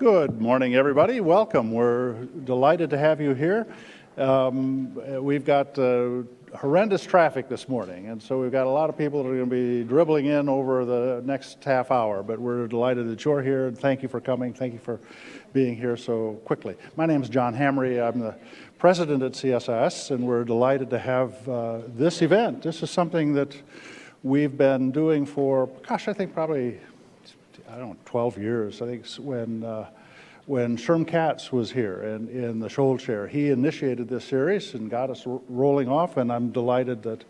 Good morning, everybody. Welcome. We're delighted to have you here. We've got horrendous traffic this morning, and so we've got a lot of people that are going to be dribbling in over the next half hour, but we're delighted that you're here, and thank you for coming. Thank you for being here so quickly. My name is John Hamre. I'm the president at CSIS, and we're delighted to have this event. This is something that we've been doing for, I think probably 12 years. I think when Sherm Katz was here in the Scholl Chair, he initiated this series and got us rolling off, and I'm delighted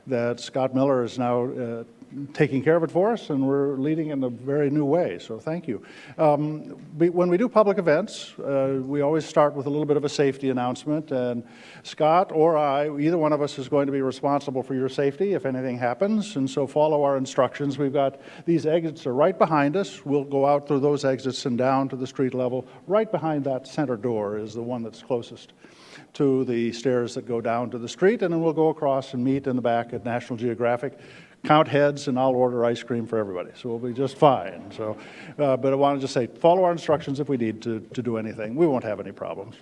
that Scott Miller is now taking care of it for us, and we're leading in a very new way, so thank you. When we do public events, we always start with a little bit of a safety announcement, and Scott or I, either one of us is going to be responsible for your safety if anything happens, and so follow our instructions. We've got these exits are right behind us. We'll go out through those exits and down to the street level. Right behind that center door is the one that's closest to the stairs that go down to the street, and then we'll go across and meet in the back at National Geographic. Count heads, and I'll order ice cream for everybody, so we'll be just fine. So, but I want to just say, follow our instructions if we need to do anything. We won't have any problems.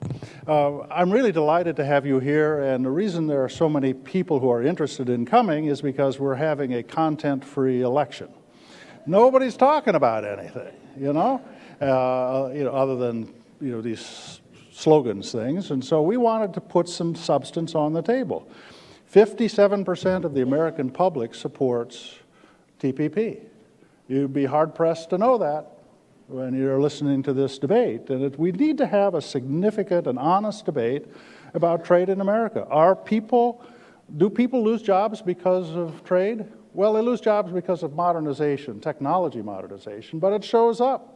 I'm really delighted to have you here, and the reason there are so many people who are interested in coming is because we're having a content-free election. Nobody's talking about anything, other than these slogans things, and so we wanted to put some substance on the table. 57% of the American public supports TPP. You'd be hard-pressed to know that when you're listening to this debate. And we need to have a significant and honest debate about trade in America. Do people lose jobs because of trade? Well, they lose jobs because of modernization, technology modernization, but it shows up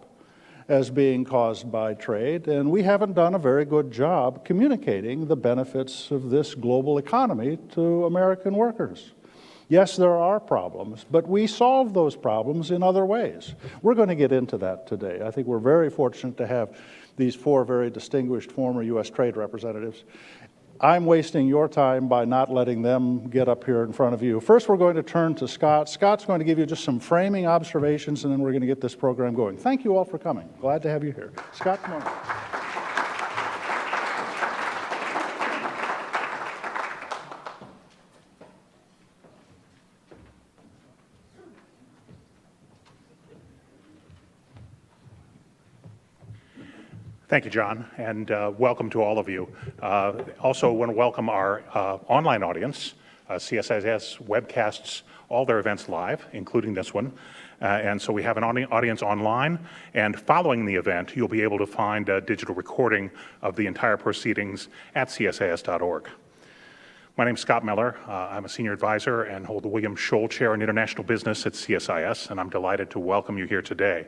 as being caused by trade, and we haven't done a very good job communicating the benefits of this global economy to American workers. Yes, there are problems, but we solve those problems in other ways. We're going to get into that today. I think we're very fortunate to have these four very distinguished former U.S. trade representatives. I'm wasting your time by not letting them get up here in front of you. First, we're going to turn to Scott. Scott's going to give you just some framing observations, and then we're going to get this program going. Thank you all for coming. Glad to have you here. Scott, come on. Thank you, John, and welcome to all of you. Also want to welcome our online audience. CSIS webcasts all their events live, including this one. And so we have an audience online, and following the event, you'll be able to find a digital recording of the entire proceedings at csis.org. My name's Scott Miller. I'm a senior advisor and hold the William Scholl Chair in International Business at CSIS, and I'm delighted to welcome you here today.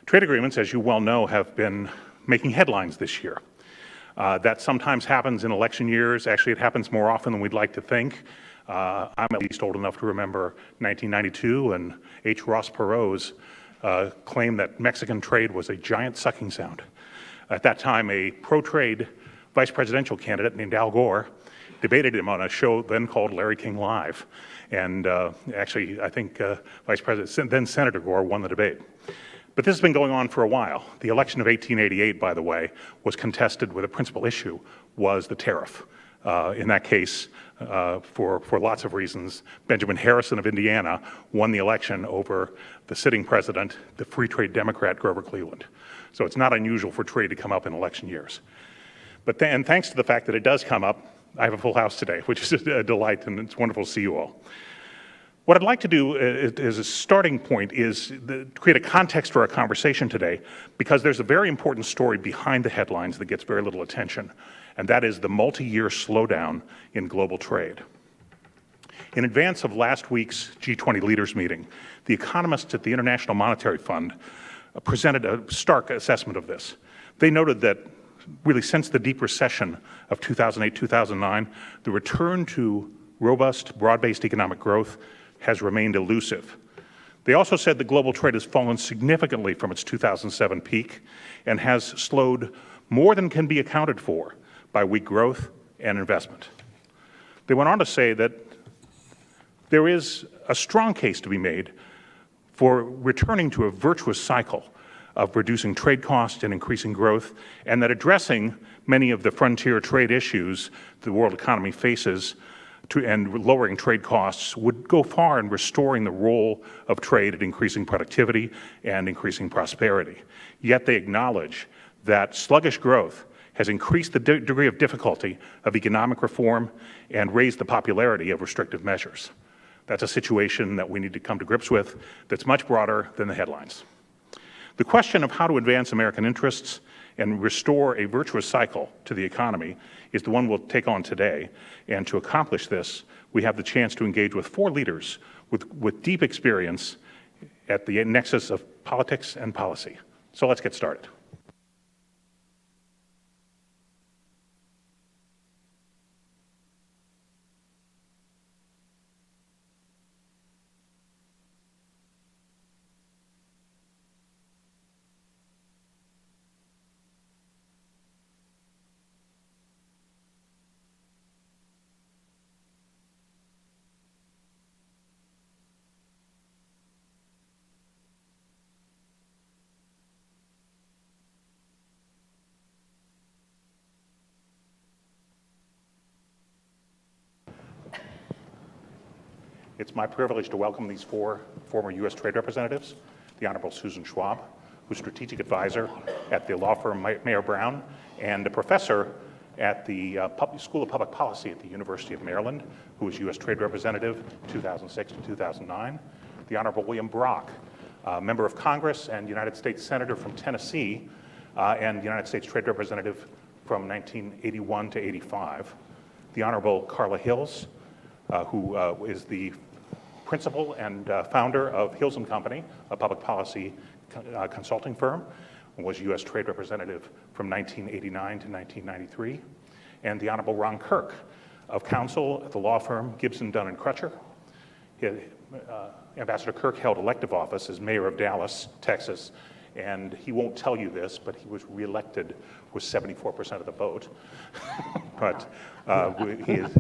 Trade agreements, as you well know, have been making headlines this year. That sometimes happens in election years. Actually, it happens more often than we'd like to think. I'm at least old enough to remember 1992 and H. Ross Perot's claim that Mexican trade was a giant sucking sound. At that time, a pro-trade vice presidential candidate named Al Gore debated him on a show then called Larry King Live. And actually, I think Vice President, then Senator Gore, won the debate. But this has been going on for a while. The election of 1888, by the way, was contested where the principal issue was the tariff. In that case, for lots of reasons, Benjamin Harrison of Indiana won the election over the sitting president, the free trade Democrat Grover Cleveland. So it's not unusual for trade to come up in election years. But then, thanks to the fact that it does come up, I have a full house today, which is a delight, and it's wonderful to see you all. What I'd like to do as a starting point is create a context for our conversation today, because there's a very important story behind the headlines that gets very little attention, and that is the multi-year slowdown in global trade. In advance of last week's G20 leaders meeting, the economists at the International Monetary Fund presented a stark assessment of this. They noted that really since the deep recession of 2008-2009, the return to robust, broad-based economic growth has remained elusive. They also said that global trade has fallen significantly from its 2007 peak and has slowed more than can be accounted for by weak growth and investment. They went on to say that there is a strong case to be made for returning to a virtuous cycle of reducing trade costs and increasing growth, and that addressing many of the frontier trade issues the world economy faces and lowering trade costs would go far in restoring the role of trade at increasing productivity and increasing prosperity. Yet they acknowledge that sluggish growth has increased the degree of difficulty of economic reform and raised the popularity of restrictive measures. That's a situation that we need to come to grips with that's much broader than the headlines. The question of how to advance American interests and restore a virtuous cycle to the economy is the one we'll take on today. And to accomplish this, we have the chance to engage with 4 leaders with deep experience at the nexus of politics and policy. So let's get started. It's my privilege to welcome these 4 former U.S. trade representatives, the Honorable Susan Schwab, who's strategic advisor at the law firm Mayer Brown and a professor at the School of Public Policy at the University of Maryland, who was U.S. trade representative 2006 to 2009, the Honorable William Brock, member of Congress and United States Senator from Tennessee, and United States trade representative from 1981 to 85, the Honorable Carla Hills, who is the principal and founder of Hills & Company, a public policy consulting firm, and was U.S. Trade Representative from 1989 to 1993, and the Honorable Ron Kirk of counsel at the law firm Gibson, Dunn & Crutcher. Ambassador Kirk held elective office as mayor of Dallas, Texas, and he won't tell you this, but he was reelected with 74% of the vote. But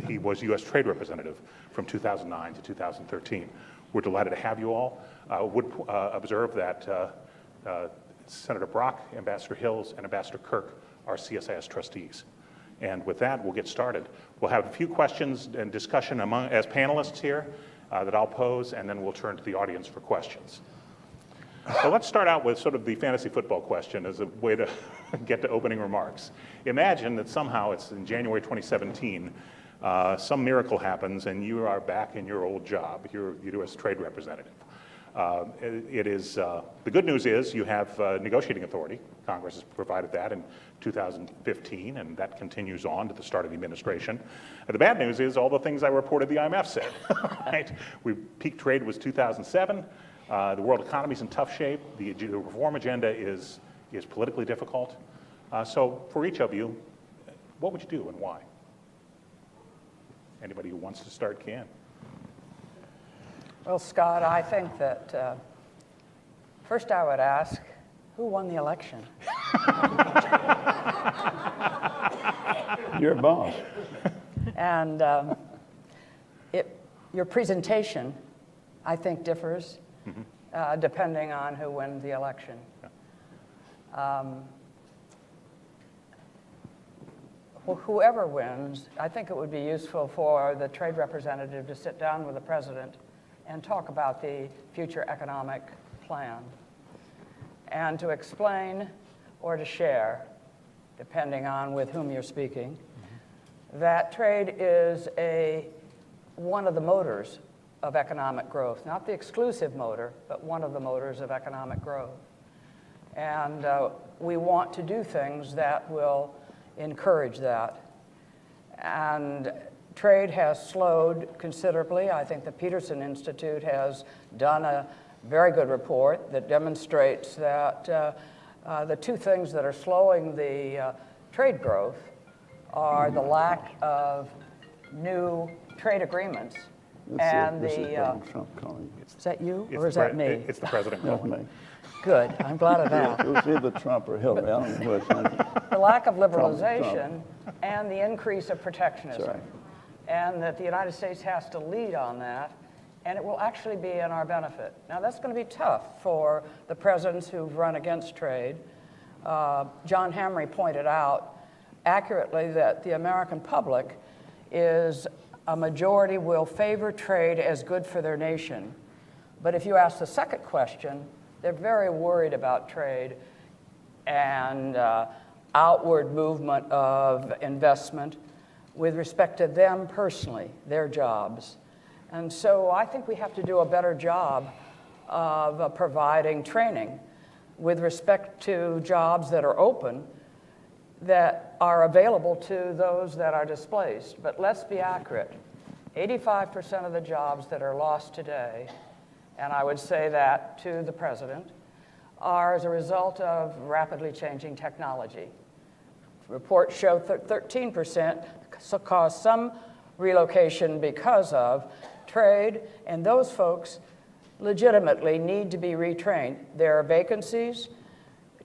he was U.S. Trade Representative from 2009 to 2013. We're delighted to have you all. Would observe that Senator Brock, Ambassador Hills, and Ambassador Kirk are CSIS trustees. And with that, we'll get started. We'll have a few questions and discussion as panelists here that I'll pose, and then we'll turn to the audience for questions. So let's start out with sort of the fantasy football question as a way to get to opening remarks. Imagine that somehow it's in January 2017, some miracle happens and you are back in your old job, your U.S. trade representative. The good news is you have negotiating authority. Congress has provided that in 2015, and that continues on to the start of the administration. The bad news is all the things I reported the IMF said. Right? Peak trade was 2007. The world economy is in tough shape. The reform agenda is politically difficult. So for each of you, what would you do and why? Anybody who wants to start can. Well, Scott, I think that first I would ask, who won the election? Your boss. And your presentation, I think, differs depending on who wins the election. Whoever wins, I think it would be useful for the trade representative to sit down with the president and talk about the future economic plan and to explain or to share, depending on with whom you're speaking, that trade is one of the motors of economic growth, not the exclusive motor, but one of the motors of economic growth. And we want to do things that will encourage that. And trade has slowed considerably. I think the Peterson Institute has done a very good report that demonstrates that the 2 things that are slowing the trade growth are the lack of new trade agreements and This is the... Donald Trump calling. Is that you or is that me? It's the president That's calling. me. Good, I'm glad of that. It was either Trump or Hillary. I don't know which one. The lack of liberalization and the increase of protectionism. Sorry. And that the United States has to lead on that and it will actually be in our benefit. Now, that's going to be tough for the presidents who've run against trade. John Hamre pointed out accurately that the American public is a majority will favor trade as good for their nation. But if you ask the second question, they're very worried about trade and outward movement of investment with respect to them personally, their jobs. And so I think we have to do a better job of providing training with respect to jobs that are open, that are available to those that are displaced. But let's be accurate. 85% of the jobs that are lost today, and I would say that to the president, are as a result of rapidly changing technology. Reports show 13% cause some relocation because of trade, and those folks legitimately need to be retrained. There are vacancies.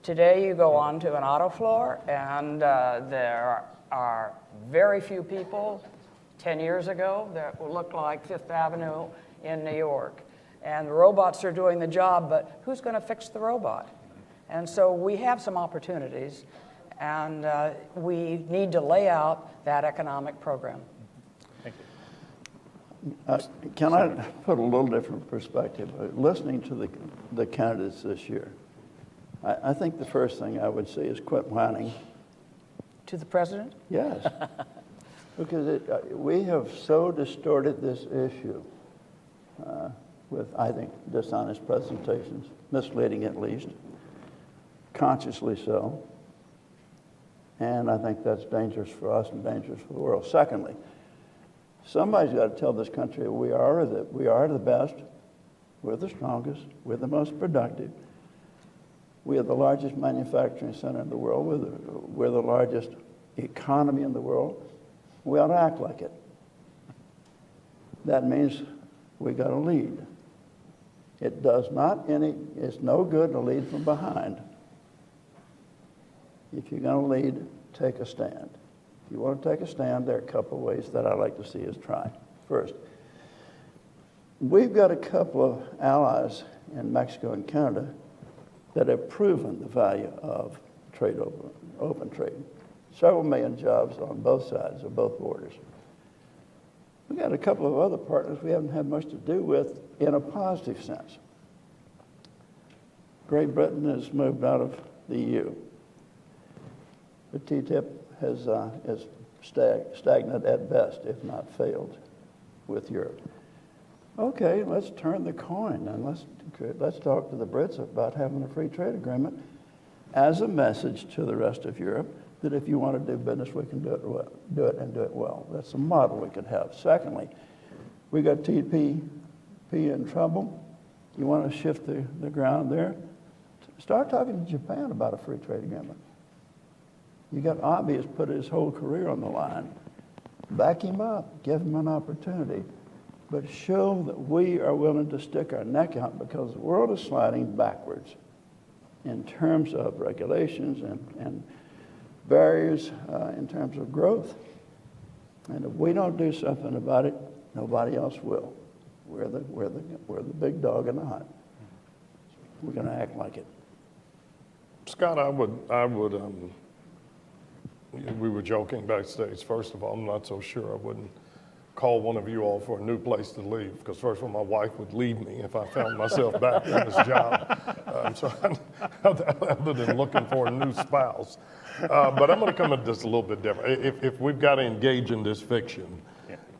Today you go on to an auto floor, and there are very few people 10 years ago that looked like Fifth Avenue in New York. And the robots are doing the job, but who's going to fix the robot? And so we have some opportunities, and we need to lay out that economic program. Thank you. Can I put a little different perspective? Listening to the candidates this year, I think the first thing I would say is quit whining. To the president? Yes. Because we have so distorted this issue with, I think, dishonest presentations, misleading at least, consciously so. And I think that's dangerous for us and dangerous for the world. Secondly, somebody's got to tell this country we are the best, we're the strongest, we're the most productive. We are the largest manufacturing center in the world. We're the largest economy in the world. We ought to act like it. That means we got to lead. It's no good to lead from behind. If you're going to lead, take a stand. If you want to take a stand, there are a couple of ways that I'd like to see us try. First, we've got a couple of allies in Mexico and Canada that have proven the value of trade, open trade. Several million jobs on both sides of both borders. We've got a couple of other partners we haven't had much to do with in a positive sense. Great Britain has moved out of the EU. The TTIP is stagnant at best, if not failed, with Europe. Okay, let's turn the coin and let's talk to the Brits about having a free trade agreement as a message to the rest of Europe that if you want to do business, we can do it and do it well. That's a model we could have. Secondly, we got TPP in trouble. You want to shift the ground there? Start talking to Japan about a free trade agreement. You got Abe put his whole career on the line. Back him up, give him an opportunity, but show that we are willing to stick our neck out because the world is sliding backwards in terms of regulations and barriers in terms of growth. And if we don't do something about it, nobody else will. We're the big dog in the hunt. We're going to act like it. Scott, we were joking backstage. First of all, I'm not so sure I wouldn't call one of you all for a new place to live, because first of all, my wife would leave me if I found myself back in this job. Other than looking for a new spouse. But I'm going to come at this a little bit different. If we've got to engage in this fiction,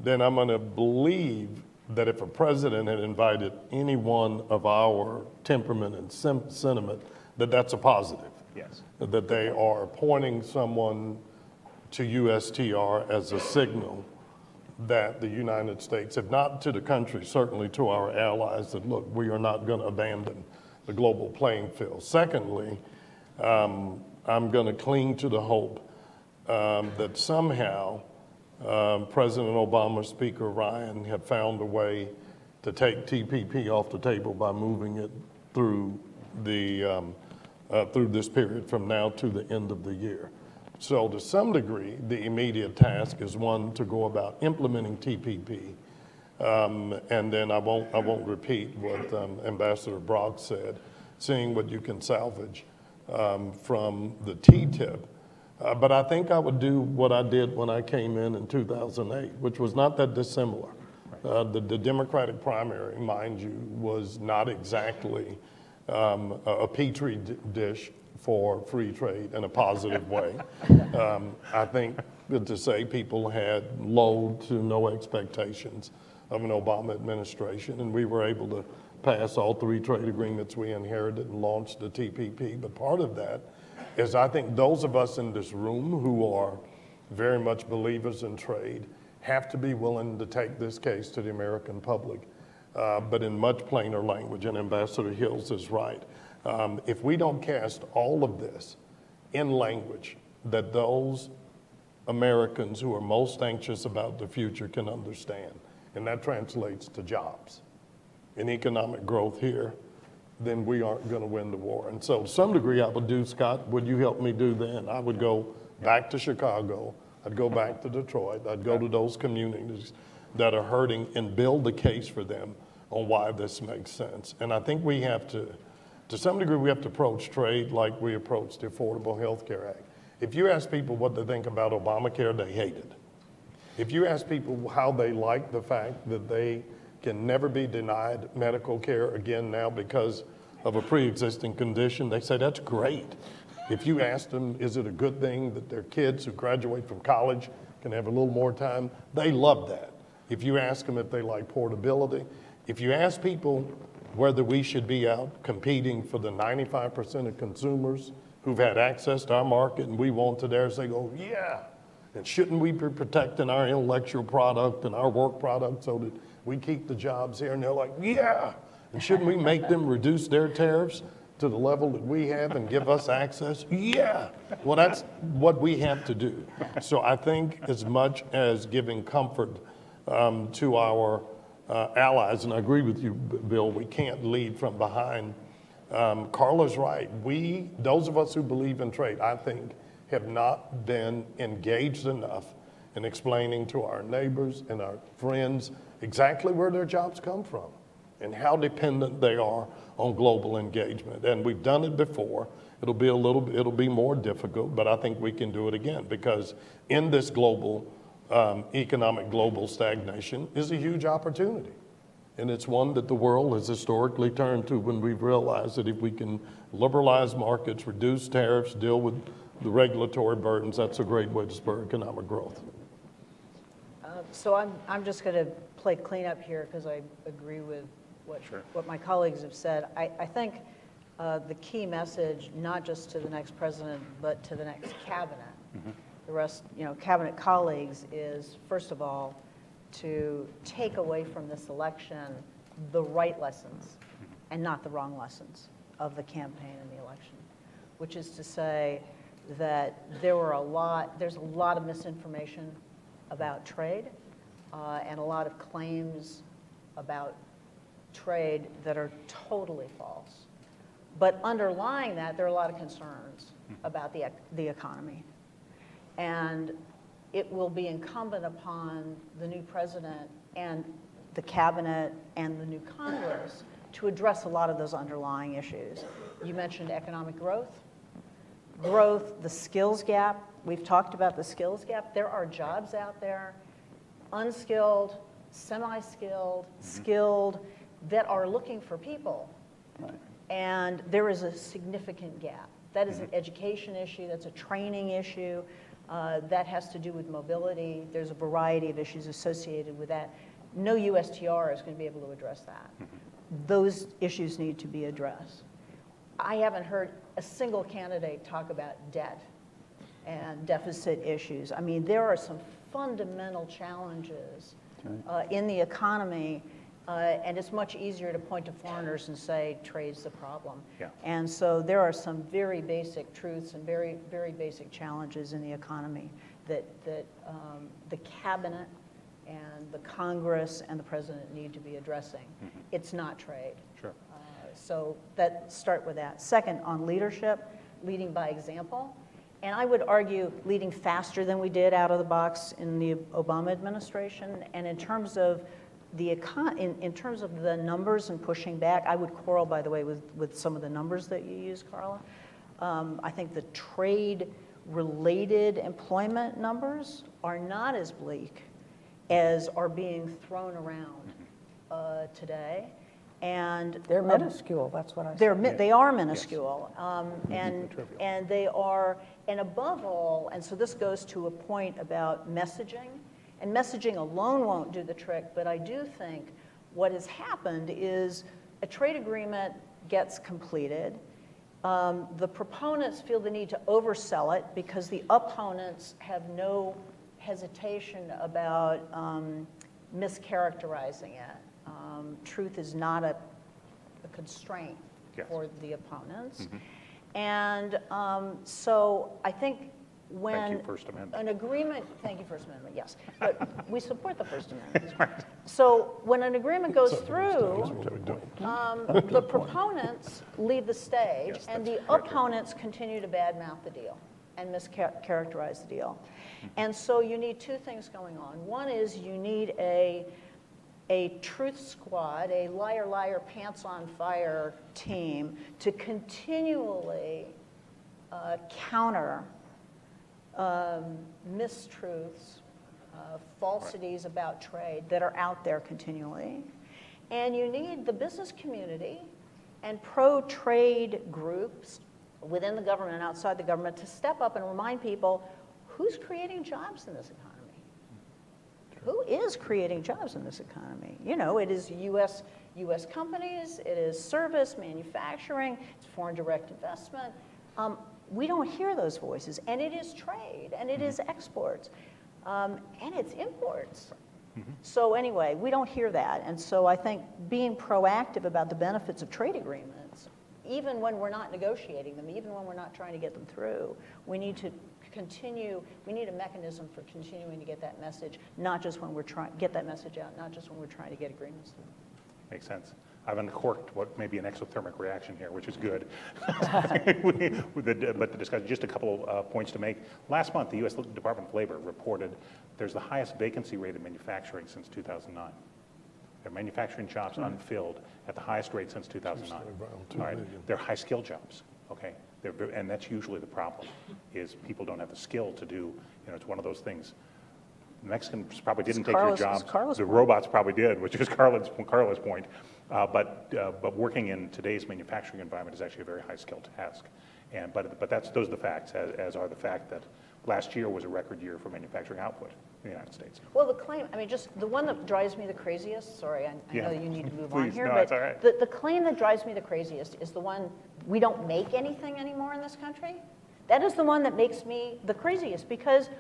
then I'm going to believe that if a president had invited any one of our temperament and sentiment, that's a positive. Yes. That they are pointing someone to USTR as a signal that the United States, if not to the country, certainly to our allies, that look, we are not going to abandon the global playing field. Secondly, I'm going to cling to the hope that somehow President Obama, Speaker Ryan have found a way to take TPP off the table by moving it through through this period from now to the end of the year. So to some degree, the immediate task is one to go about implementing TPP And then I won't repeat what Ambassador Brock said, seeing what you can salvage from the TTIP. But I think I would do what I did when I came in 2008, which was not that dissimilar. The Democratic primary, mind you, was not exactly a petri dish for free trade in a positive way. I think to say people had low to no expectations of an Obama administration, and we were able to pass all 3 trade agreements we inherited and launched the TPP. But part of that is I think those of us in this room who are very much believers in trade have to be willing to take this case to the American public, but in much plainer language, and Ambassador Hills is right. If we don't cast all of this in language that those Americans who are most anxious about the future can understand, and that translates to jobs and economic growth here, then we aren't going to win the war. And so to some degree I would do, Scott, would you help me do then? I would go back to Chicago, I'd go back to Detroit, I'd go to those communities that are hurting and build the case for them on why this makes sense. And I think we have to some degree, we have to approach trade like we approached the Affordable Health Care Act. If you ask people what they think about Obamacare, they hate it. If you ask people how they like the fact that they can never be denied medical care again now because of a pre-existing condition, they say that's great. If you ask them, is it a good thing that their kids who graduate from college can have a little more time, they love that. If you ask them if they like portability, if you ask people whether we should be out competing for the 95% of consumers who've had access to our market and we want to theirs, they go, yeah. And shouldn't we be protecting our intellectual product and our work product so that we keep the jobs here? And they're like, yeah. And shouldn't we make them reduce their tariffs to the level that we have and give us access? Yeah. Well, that's what we have to do. So I think as much as giving comfort to our allies, and I agree with you, Bill, we can't lead from behind. Carla's right. Those of us who believe in trade, I think, have not been engaged enough in explaining to our neighbors and our friends exactly where their jobs come from and how dependent they are on global engagement. And we've done it before. It'll be more difficult, but I think we can do it again, because in this global economic global stagnation is a huge opportunity. And it's one that the world has historically turned to when we've realized that if we can liberalize markets, reduce tariffs, deal with the regulatory burdens, that's a great way to spur economic growth. So I'm just going to play cleanup here because I agree with what my colleagues have said. I think the key message, not just to the next president, but to the next cabinet, the rest, cabinet colleagues, is first of all to take away from this election the right lessons and not the wrong lessons of the campaign and the election, which is to say that there's a lot of misinformation about trade and a lot of claims about trade that are totally false. But underlying that, there are a lot of concerns about the economy. And it will be incumbent upon the new president and the cabinet and the new Congress to address a lot of those underlying issues. You mentioned economic growth, the skills gap. We've talked about the skills gap. There are jobs out there, unskilled, semi-skilled, skilled, that are looking for people. Right. And there is a significant gap. That is an education issue, that's a training issue, that has to do with mobility. There's a variety of issues associated with that. No USTR is going to be able to address that. Those issues need to be addressed. I haven't heard a single candidate talk about debt and deficit issues. I mean, there are some fundamental challenges in the economy, and it's much easier to point to foreigners and say trade's the problem. Yeah. And so there are some very basic truths and very, very basic challenges in the economy that the cabinet and the Congress and the president need to be addressing. It's not trade. Sure. So start with that. Second, on leadership, leading by example. And I would argue leading faster than we did out of the box in the Obama administration. And in terms of in terms of the numbers and pushing back, I would quarrel, by the way, with some of the numbers that you use, Carla. I think the trade-related employment numbers are not as bleak as are being thrown around today. And They're minuscule, that's what I said. they are minuscule, and they are, and above all, and so this goes to a point about messaging, and messaging alone won't do the trick, but I do think what has happened is a trade agreement gets completed. The proponents feel the need to oversell it because the opponents have no hesitation about mischaracterizing it. Truth is not a constraint for the opponents. And so I think when Thank you, First Amendment. an agreement, thank you, First Amendment, yes, but we support the First Amendment. So when an agreement goes through, the proponents leave the stage, Yes, and that's the correct. opponents continue to badmouth the deal and mischaracterize the deal. And so you need two things going on. One is you need a truth squad, a liar, liar, pants on fire team to continually counter mistruths, falsities about trade that are out there continually. And you need the business community and pro-trade groups within the government and outside the government to step up and remind people who's creating jobs in this economy. Who is creating jobs in this economy? You know, it is U.S. companies, it is service, manufacturing, it's foreign direct investment. We don't hear those voices, and it is trade, and it is exports, and it's imports. So anyway, we don't hear that, and so I think being proactive about the benefits of trade agreements, even when we're not negotiating them, even when we're not trying to get them through, we need to continue, we need a mechanism for continuing to get that message, not just when we're trying to get that message out, not just when we're trying to get agreements through. Makes sense. I've uncorked what may be an exothermic reaction here, which is good. But the discussion, just a couple points to make. Last month, the U.S. Department of Labor reported there's the highest vacancy rate in manufacturing since 2009. There are manufacturing jobs unfilled at the highest rate since 2009. All right, they're high-skilled jobs, okay? And that's usually the problem, is people don't have the skill to do, you know, it's one of those things. The Mexicans probably didn't take your jobs. The robots probably did, which is Carla's point. But working in today's manufacturing environment is actually a very high-skilled task. But those are the facts, as are the fact that last year was a record year for manufacturing output in the United States. Well, the claim, I mean, just the one that drives me the craziest, sorry, I know you need to move on Please, here, no, but it's all right. the claim that drives me the craziest is the one, we don't make anything anymore in this country. That is the one that makes me the craziest, because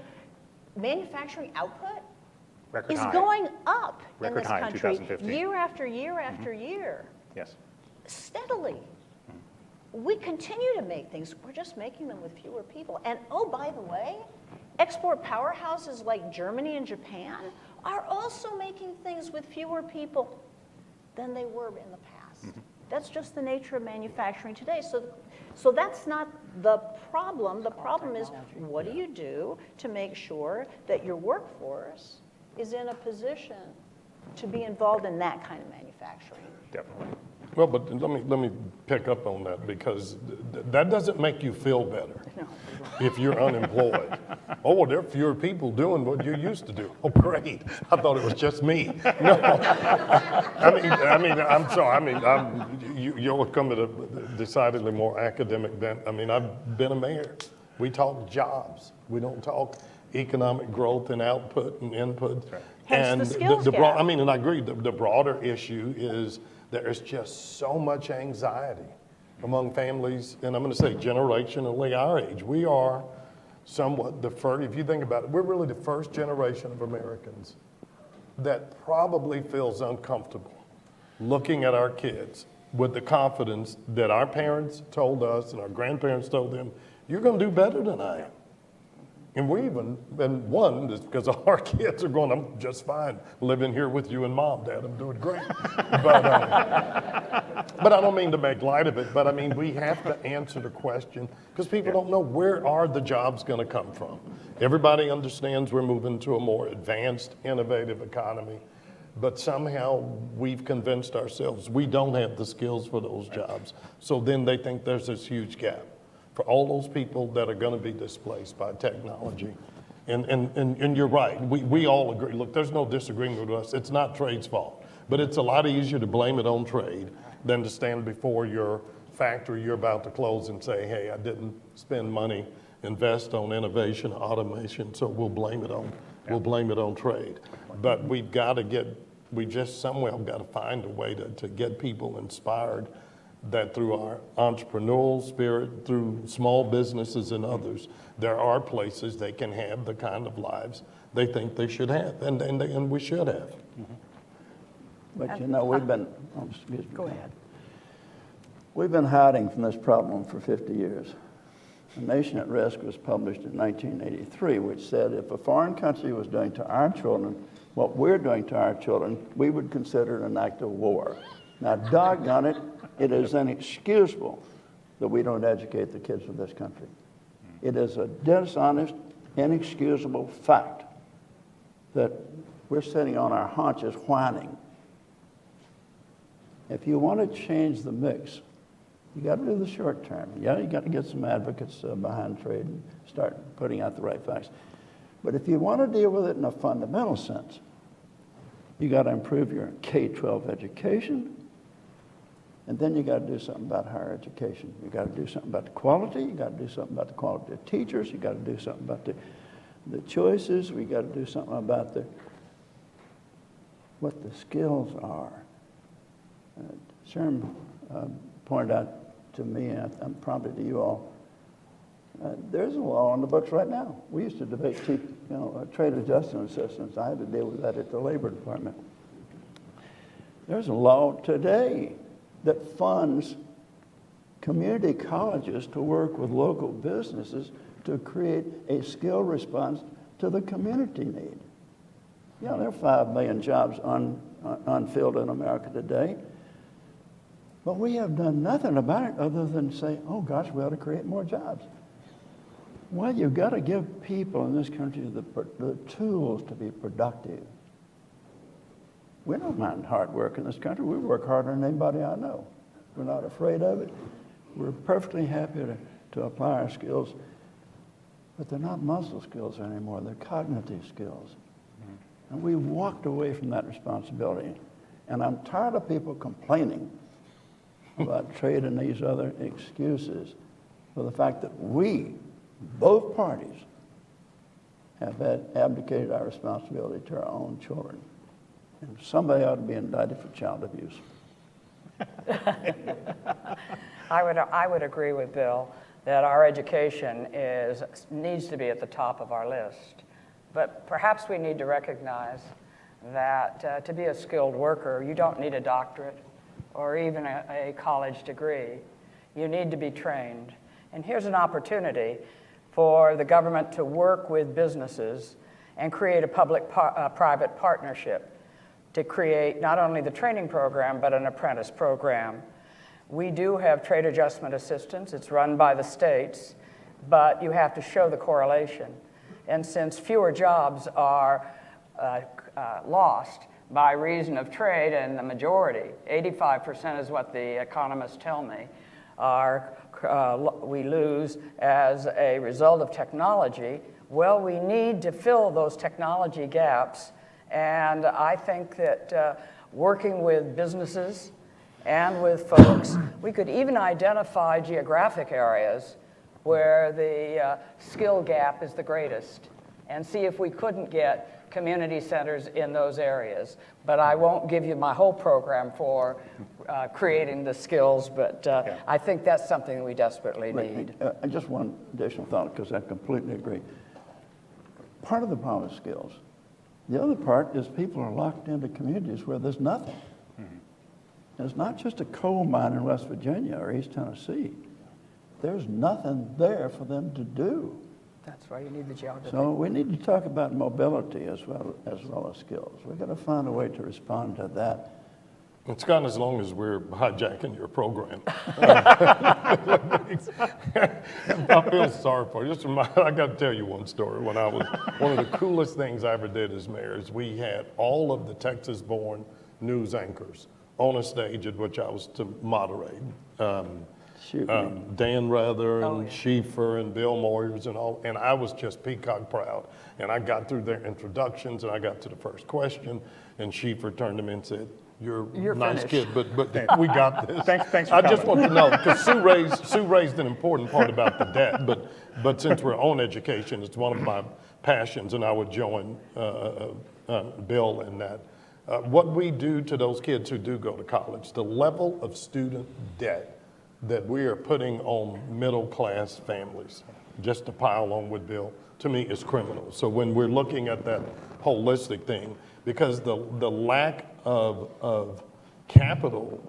manufacturing output Record is high. going up in Record this high in country 2015. year after year after year, Yes. steadily. We continue to make things, we're just making them with fewer people. And oh, by the way, export powerhouses like Germany and Japan are also making things with fewer people than they were in the past. That's just the nature of manufacturing today. So that's not the problem. The problem is, what do you do to make sure that your workforce is in a position to be involved in that kind of manufacturing? Definitely. Well, but let me pick up on that, because that doesn't make you feel better if you're unemployed. Oh, well, there are fewer people doing what you used to do. Oh, great. I thought it was just me. No. I'm sorry. You're coming to a decidedly more academic bent. I mean, I've been a mayor. We talk jobs. We don't talk economic growth and output and input. Right. Hence the skills gap. And I agree, the broader issue is there is just so much anxiety among families, and I'm going to say generationally our age. We are somewhat the first, if you think about it, we're really the first generation of Americans that probably feels uncomfortable looking at our kids with the confidence that our parents told us and our grandparents told them, you're going to do better than I am. And we even, and one, is because our kids are going, I'm just fine living here with you and Mom, Dad, I'm doing great. But I don't mean to make light of it, but I mean, we have to answer the question, because people don't know, where are the jobs going to come from? Everybody understands we're moving to a more advanced, innovative economy. but somehow we've convinced ourselves we don't have the skills for those jobs. So then they think there's this huge gap for all those people that are going to be displaced by technology. And you're right, we all agree. Look, there's no disagreement with us. It's not trade's fault, but it's a lot easier to blame it on trade than to stand before your factory you're about to close and say, hey, I didn't spend money, invest on innovation, automation, so we'll blame it on trade. But we just somewhere got to find a way to get people inspired that through our entrepreneurial spirit, through small businesses and others, there are places they can have the kind of lives they think they should have, and we should have. But you know, we've been, excuse me. Go ahead. We've been hiding from this problem for 50 years. A Nation at Risk was published in 1983, which said if a foreign country was doing to our children what we're doing to our children, we would consider it an act of war. Now, doggone it, it is inexcusable that we don't educate the kids of this country. It is a dishonest, inexcusable fact that we're sitting on our haunches whining. If you want to change the mix, you got to do the short term. Yeah, you got to get some advocates behind trade and start putting out the right facts. But if you want to deal with it in a fundamental sense, you got to improve your K-12 education, and then you got to do something about higher education. You got to do something about the quality. You got to do something about the quality of teachers. You got to do something about the choices. We got to do something about what the skills are. Sherm pointed out to me, and probably to you all, there's a law on the books right now. We used to debate trade adjustment assistance. I had to deal with that at the Labor Department. There's a law today that funds community colleges to work with local businesses to create a skill response to the community need. You know, there are 5 million jobs unfilled in America today. But we have done nothing about it other than say, oh gosh, we ought to create more jobs. Well, you've got to give people in this country the tools to be productive. We don't mind hard work in this country. We work harder than anybody I know. We're not afraid of it. We're perfectly happy to apply our skills. But they're not muscle skills anymore. They're cognitive skills. And we walked away from that responsibility. And I'm tired of people complaining about trade and these other excuses for the fact that we, both parties, have abdicated our responsibility to our own children. And somebody ought to be indicted for child abuse. I would agree with Bill that our education needs to be at the top of our list. But perhaps we need to recognize that to be a skilled worker, you don't need a doctorate or even a college degree. You need to be trained. And here's an opportunity for the government to work with businesses and create a public-private partnership to create not only the training program, but an apprentice program. We do have trade adjustment assistance. It's run by the states, but you have to show the correlation. And since fewer jobs are lost by reason of trade, and the majority, 85% is what the economists tell me, we lose as a result of technology. Well, we need to fill those technology gaps, and I think that working with businesses and with folks, we could even identify geographic areas where the skill gap is the greatest and see if we couldn't get community centers in those areas. But I won't give you my whole program for creating the skills, but I think that's something that we desperately need. And just one additional thought, because I completely agree. Part of the problem is skills. The other part is people are locked into communities where there's nothing. And it's not just a coal mine in West Virginia or East Tennessee. There's nothing there for them to do. That's why you need the geography. So we need to talk about mobility as well as skills. We've got to find a way to respond to that. It's gone as long as we're hijacking your program. I feel sorry for you. I got to tell you one story. When I was, one of the coolest things I ever did as mayor is we had all of the Texas-born news anchors on a stage at which I was to moderate. Dan Rather and Schieffer and Bill Moyers and all, and I was just peacock proud. And I got through their introductions and I got to the first question, and Schieffer turned to me and said, You're a nice finished. kid, but we got this. Thanks for I just coming. want to know, because Sue raised an important part about the debt, but since we're on education, it's one of my passions, and I would join Bill in that. What we do to those kids who do go to college, the level of student debt that we are putting on middle-class families, just to pile on with Bill, to me is criminal. So when we're looking at that holistic thing, because the lack of capital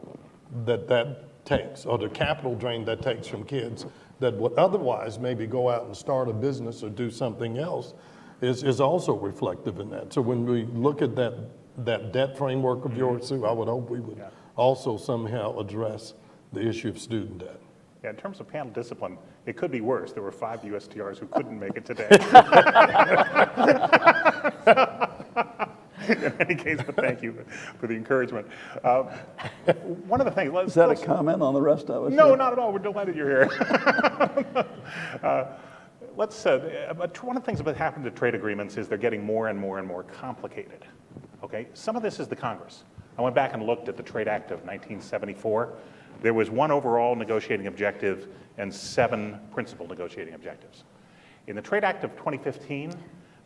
that takes, or the capital drain that takes from kids that would otherwise maybe go out and start a business or do something else, is also reflective in that. So when we look at that debt framework of yours, Sue, I would hope we would also somehow address the issue of student debt. Yeah, in terms of panel discipline, it could be worse. There were 5 USTRs who couldn't make it today. In any case, but thank you for the encouragement. One of the things, Is that a comment on the rest of us? No, here? not at all. We're delighted you're here. But one of the things that happened to trade agreements is they're getting more and more and more complicated. Okay, some of this is the Congress. I went back and looked at the Trade Act of 1974. There was 1 overall negotiating objective and 7 principal negotiating objectives. In the Trade Act of 2015,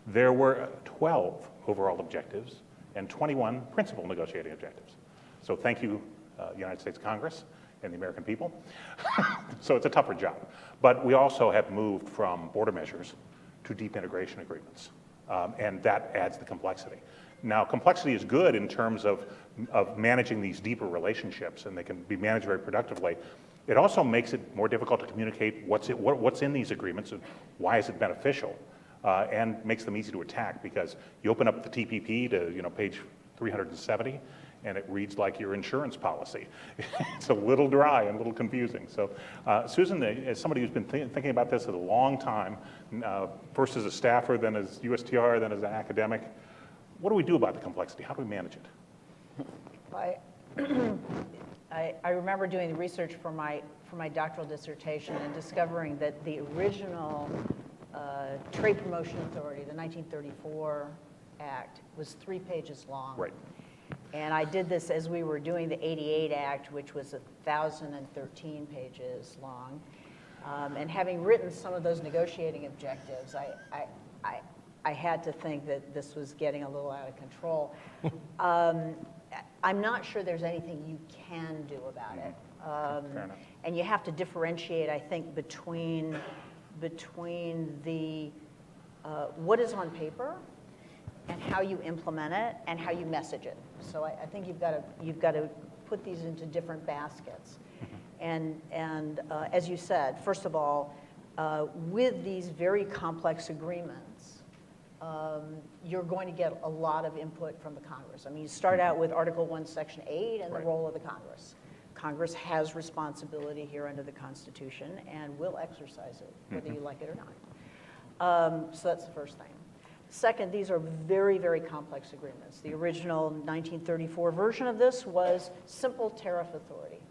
there were 12 overall objectives and 21 principal negotiating objectives. So thank you, United States Congress and the American people. So it's a tougher job. But we also have moved from border measures to deep integration agreements, and that adds the complexity. Now, complexity is good in terms of managing these deeper relationships, and they can be managed very productively. It also makes it more difficult to communicate what's in these agreements and why is it beneficial, and makes them easy to attack, because you open up the TPP to page 370, and it reads like your insurance policy. It's a little dry and a little confusing. So, Susan, as somebody who's been thinking about this a long time, first as a staffer, then as USTR, then as an academic, what do we do about the complexity? How do we manage it? I remember doing the research for my doctoral dissertation and discovering that the original Trade Promotion Authority, the 1934 Act, was 3 pages long. Right. And I did this as we were doing the 88 Act, which was 1,013 pages long. And having written some of those negotiating objectives, I had to think that this was getting a little out of control. I'm not sure there's anything you can do about it. Fair enough. And you have to differentiate, I think, between the what is on paper and how you implement it and how you message it. So I think you've got to put these into different baskets. And as you said, first of all, with these very complex agreements, you're going to get a lot of input from the Congress. I mean, you start out with Article 1, Section 8 and the role of the Congress. Congress has responsibility here under the Constitution and will exercise it, whether you like it or not. So that's the first thing. Second, these are very, very complex agreements. The original 1934 version of this was simple tariff authority.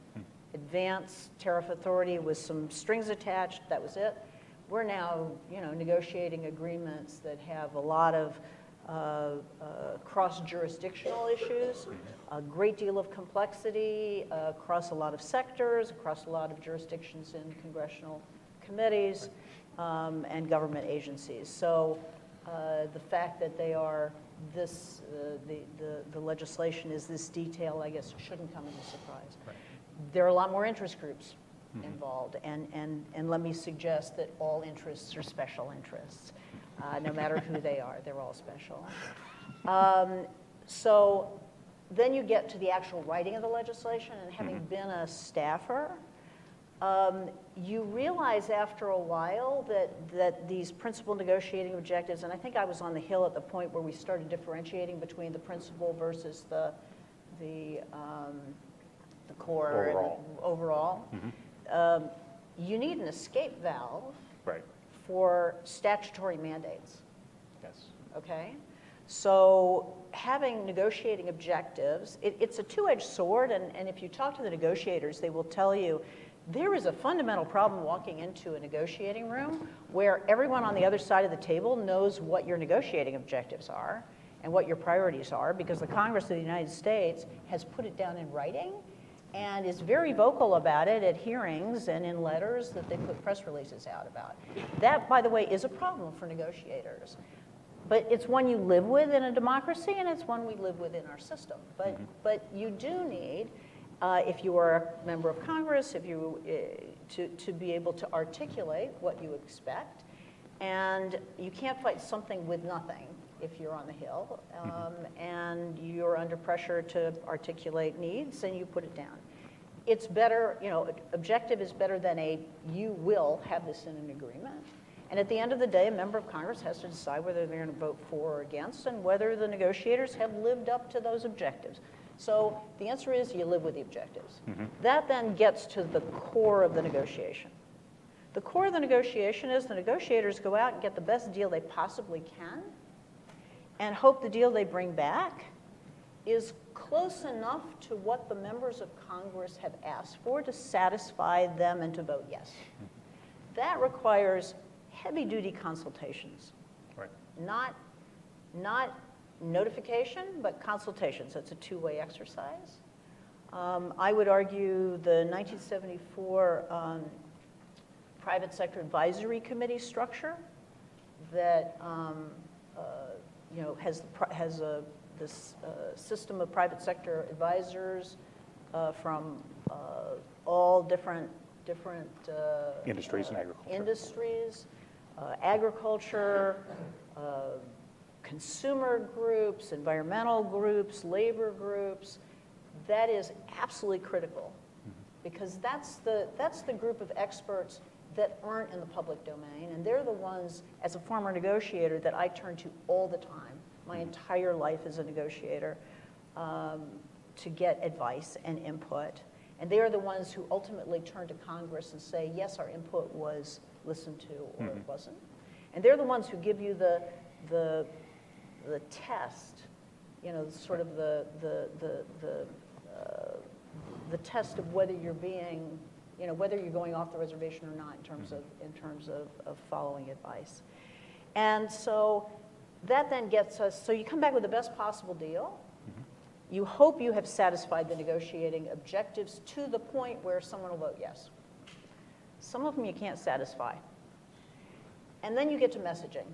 Advanced tariff authority with some strings attached, that was it. We're now, negotiating agreements that have a lot of cross-jurisdictional issues, a great deal of complexity across a lot of sectors, across a lot of jurisdictions in congressional committees and government agencies. So the fact that they are this, the legislation is this detailed, I guess, shouldn't come as a surprise. Right. There are a lot more interest groups involved, and let me suggest that all interests are special interests. No matter who they are, they're all special. So then you get to the actual writing of the legislation, and having been a staffer, you realize after a while that these principal negotiating objectives, and I think I was on the Hill at the point where we started differentiating between the principal versus the the core Overall. overall, you need an escape valve Right. for statutory mandates. Yes. Okay? So having negotiating objectives, it's a two-edged sword, and if you talk to the negotiators, they will tell you there is a fundamental problem walking into a negotiating room where everyone on the other side of the table knows what your negotiating objectives are and what your priorities are, because the Congress of the United States has put it down in writing and is very vocal about it at hearings and in letters that they put press releases out about. That, by the way, is a problem for negotiators. But it's one you live with in a democracy, and it's one we live with in our system. But you do need, if you are a member of Congress, if you to be able to articulate what you expect, and you can't fight something with nothing if you're on the Hill, and you're under pressure to articulate needs, and you put it down. It's better, objective is better than you will have this in an agreement. And at the end of the day, a member of Congress has to decide whether they're going to vote for or against, and whether the negotiators have lived up to those objectives. So the answer is you live with the objectives. That then gets to the core of the negotiation. The core of the negotiation is the negotiators go out and get the best deal they possibly can, and hope the deal they bring back is close enough to what the members of Congress have asked for to satisfy them and to vote yes. That requires heavy-duty consultations. Right. Not notification, but consultations. It's a two-way exercise. I would argue the 1974 Private Sector Advisory Committee structure that has this system of private sector advisors from all different Industries and agriculture. Industries, agriculture, consumer groups, environmental groups, labor groups. That is absolutely critical, because that's the group of experts that aren't in the public domain, and they're the ones, as a former negotiator, that I turn to all the time. My entire life as a negotiator, to get advice and input. And they are the ones who ultimately turn to Congress and say, yes, our input was listened to, or it wasn't. And they're the ones who give you the test, sort of the test of whether you're being, whether you're going off the reservation or not in terms of following advice. And so that then gets us, so you come back with the best possible deal. You hope you have satisfied the negotiating objectives to the point where someone will vote yes. Some of them you can't satisfy. And then you get to messaging.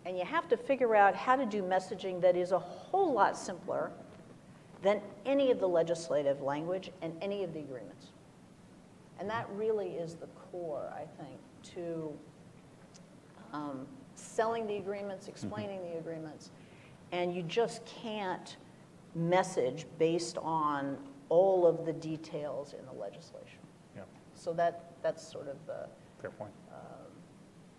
And you have to figure out how to do messaging that is a whole lot simpler than any of the legislative language and any of the agreements. And that really is the core, I think, to selling the agreements, explaining the agreements. And you just can't message based on all of the details in the legislation. Yeah. So that's sort of Fair point.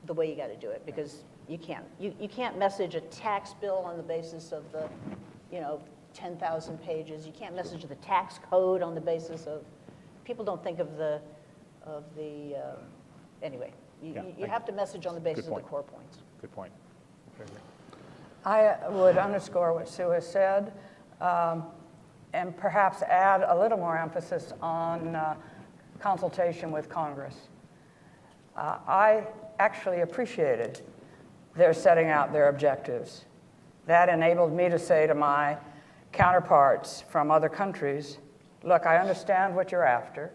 the way you got to do it, because you can't message a tax bill on the basis of the 10,000 pages. You can't message the tax code on the basis of, people don't think of anyway. You have to message on the basis of the core points. Good point. Very good. I would underscore what Sue has said, and perhaps add a little more emphasis on consultation with Congress. I actually appreciated their setting out their objectives. That enabled me to say to my counterparts from other countries, look, I understand what you're after,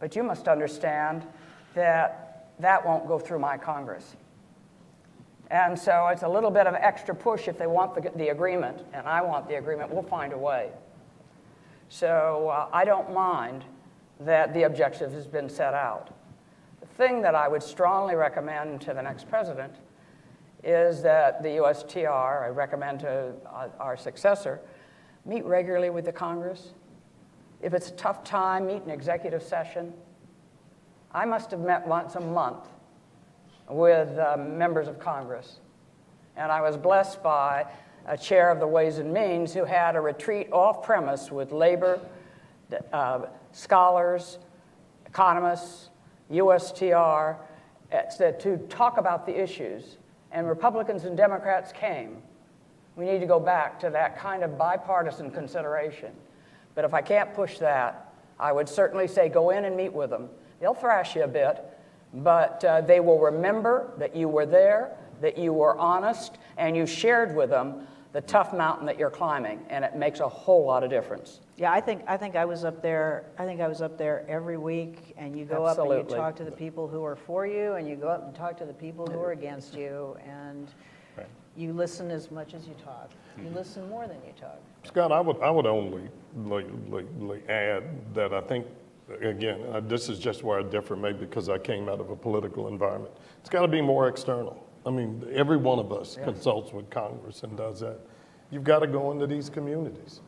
but you must understand that that won't go through my Congress. And so it's a little bit of extra push if they want the agreement, and I want the agreement, we'll find a way. So I don't mind that the objective has been set out. The thing that I would strongly recommend to the next president is that the USTR, I recommend to our successor, meet regularly with the Congress. If it's a tough time, meet in executive session. I must have met once a month with members of Congress. And I was blessed by chair of the Ways and Means, who had a retreat off-premise with labor scholars, economists, USTR, to talk about the issues. And Republicans and Democrats came. We need to go back to that kind of bipartisan consideration. But if I can't push that, I would certainly say go in and meet with them. They'll thrash you a bit, but they will remember that you were there, that you were honest, and you shared with them the tough mountain that you're climbing, and it makes a whole lot of difference. Yeah, I think I was up there. I think I was up there every week, and you go up and you talk to the people who are for you, and you go up and talk to the people who are against you, and you listen as much as you talk. You listen more than you talk. Scott, I would only add that I think, again, this is just where I differ, maybe because I came out of a political environment. It's got to be more external. I mean, every one of us consults with Congress and does that. You've got to go into these communities.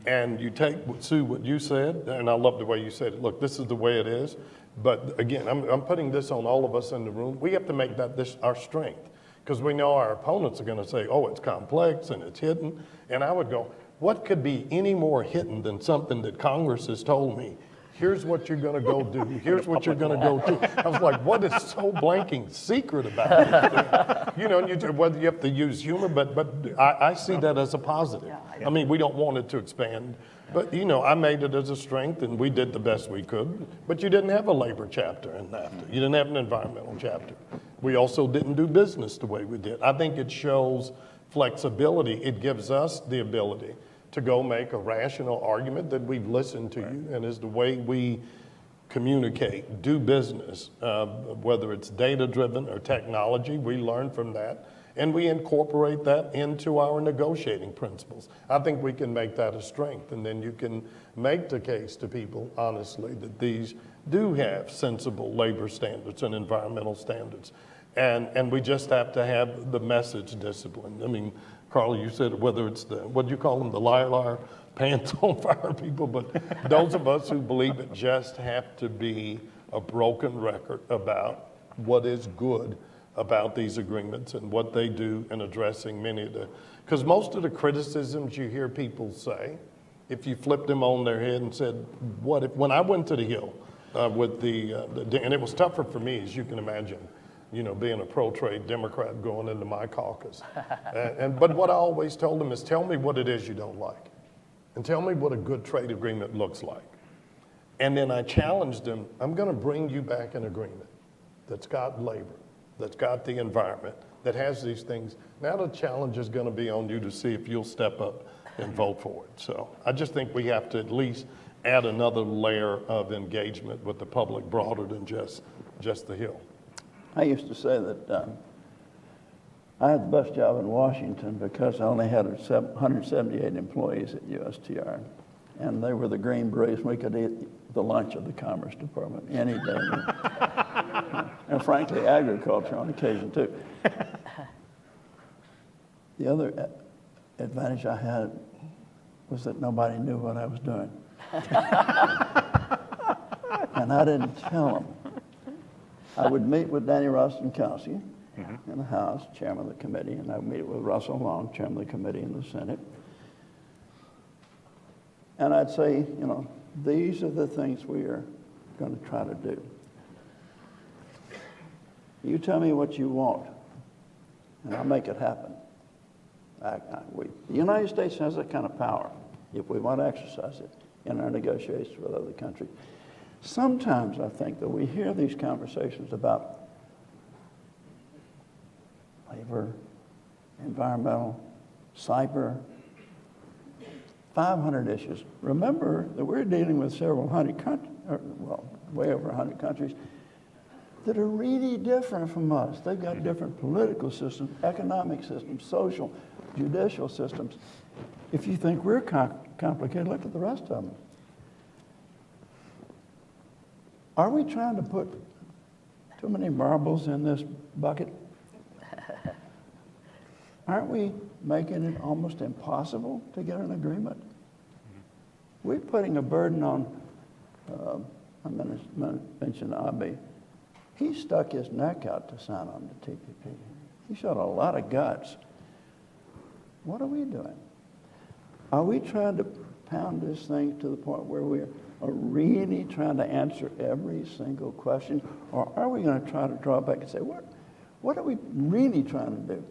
And you take, Sue, what you said, and I love the way you said it. Look, this is the way it is. But again, I'm putting this on all of us in the room. We have to make that this our strength, because we know our opponents are going to say, oh, it's complex and it's hidden. And I would go, what could be any more hidden than something that Congress has told me? Here's what you're going to go do. Here's what you're going to go do. I was like, what is so blanking secret about it? You know, whether you have to use humor, but I see that as a positive. I mean, we don't want it to expand. But, you know, I made it as a strength, and we did the best we could. But you didn't have a labor chapter in NAFTA. You didn't have an environmental chapter. We also didn't do business the way we did. I think it shows flexibility. It gives us the ability to go make a rational argument that we've listened to you, and is the way we communicate, do business, whether it's data-driven or technology. We learn from that, and we incorporate that into our negotiating principles. I think we can make that a strength, and then you can make the case to people, honestly, that these do have sensible labor standards and environmental standards. And we just have to have the message discipline. I mean, Carla, you said whether it's the, what do you call them, the liar, pants on fire people, but those of us who believe it just have to be a broken record about what is good about these agreements and what they do in addressing many of the, because most of the criticisms you hear people say, if you flipped them on their head and said, what if, when I went to the Hill with and it was tougher for me, as you can imagine, you know, being a pro-trade Democrat going into my caucus. But what I always told them is, tell me what it is you don't like, and tell me what a good trade agreement looks like. And then I challenged them, I'm going to bring you back an agreement that's got labor, that's got the environment, that has these things. Now the challenge is going to be on you to see if you'll step up and vote for it. So I just think we have to at least add another layer of engagement with the public broader than just the Hill. I used to say that I had the best job in Washington because I only had 178 employees at USTR, and they were the Green Berets. We could eat the lunch of the Commerce Department any day, and frankly, agriculture on occasion too. The other advantage I had was that nobody knew what I was doing, and I didn't tell them. I would meet with Danny Rostenkowski in the House, chairman of the committee, and I would meet with Russell Long, chairman of the committee in the Senate. And I'd say, you know, these are the things we are going to try to do. You tell me what you want, and I'll make it happen. The United States has that kind of power, if we want to exercise it in our negotiations with other countries. Sometimes I think that we hear these conversations about labor, environmental, cyber, 500 issues. Remember that we're dealing with several hundred countries, well, way over 100 countries that are really different from us. They've got different political systems, economic systems, social, judicial systems. If you think we're complicated, look at the rest of them. Are we trying to put too many marbles in this bucket? Aren't we making it almost impossible to get an agreement? We're putting a burden on, I'm going to mention Abe. He stuck his neck out to sign on the TPP. He showed a lot of guts. What are we doing? Are we trying to pound this thing to the point where we are really trying to answer every single question? Or are we going to try to draw back and say, what are we really trying to do?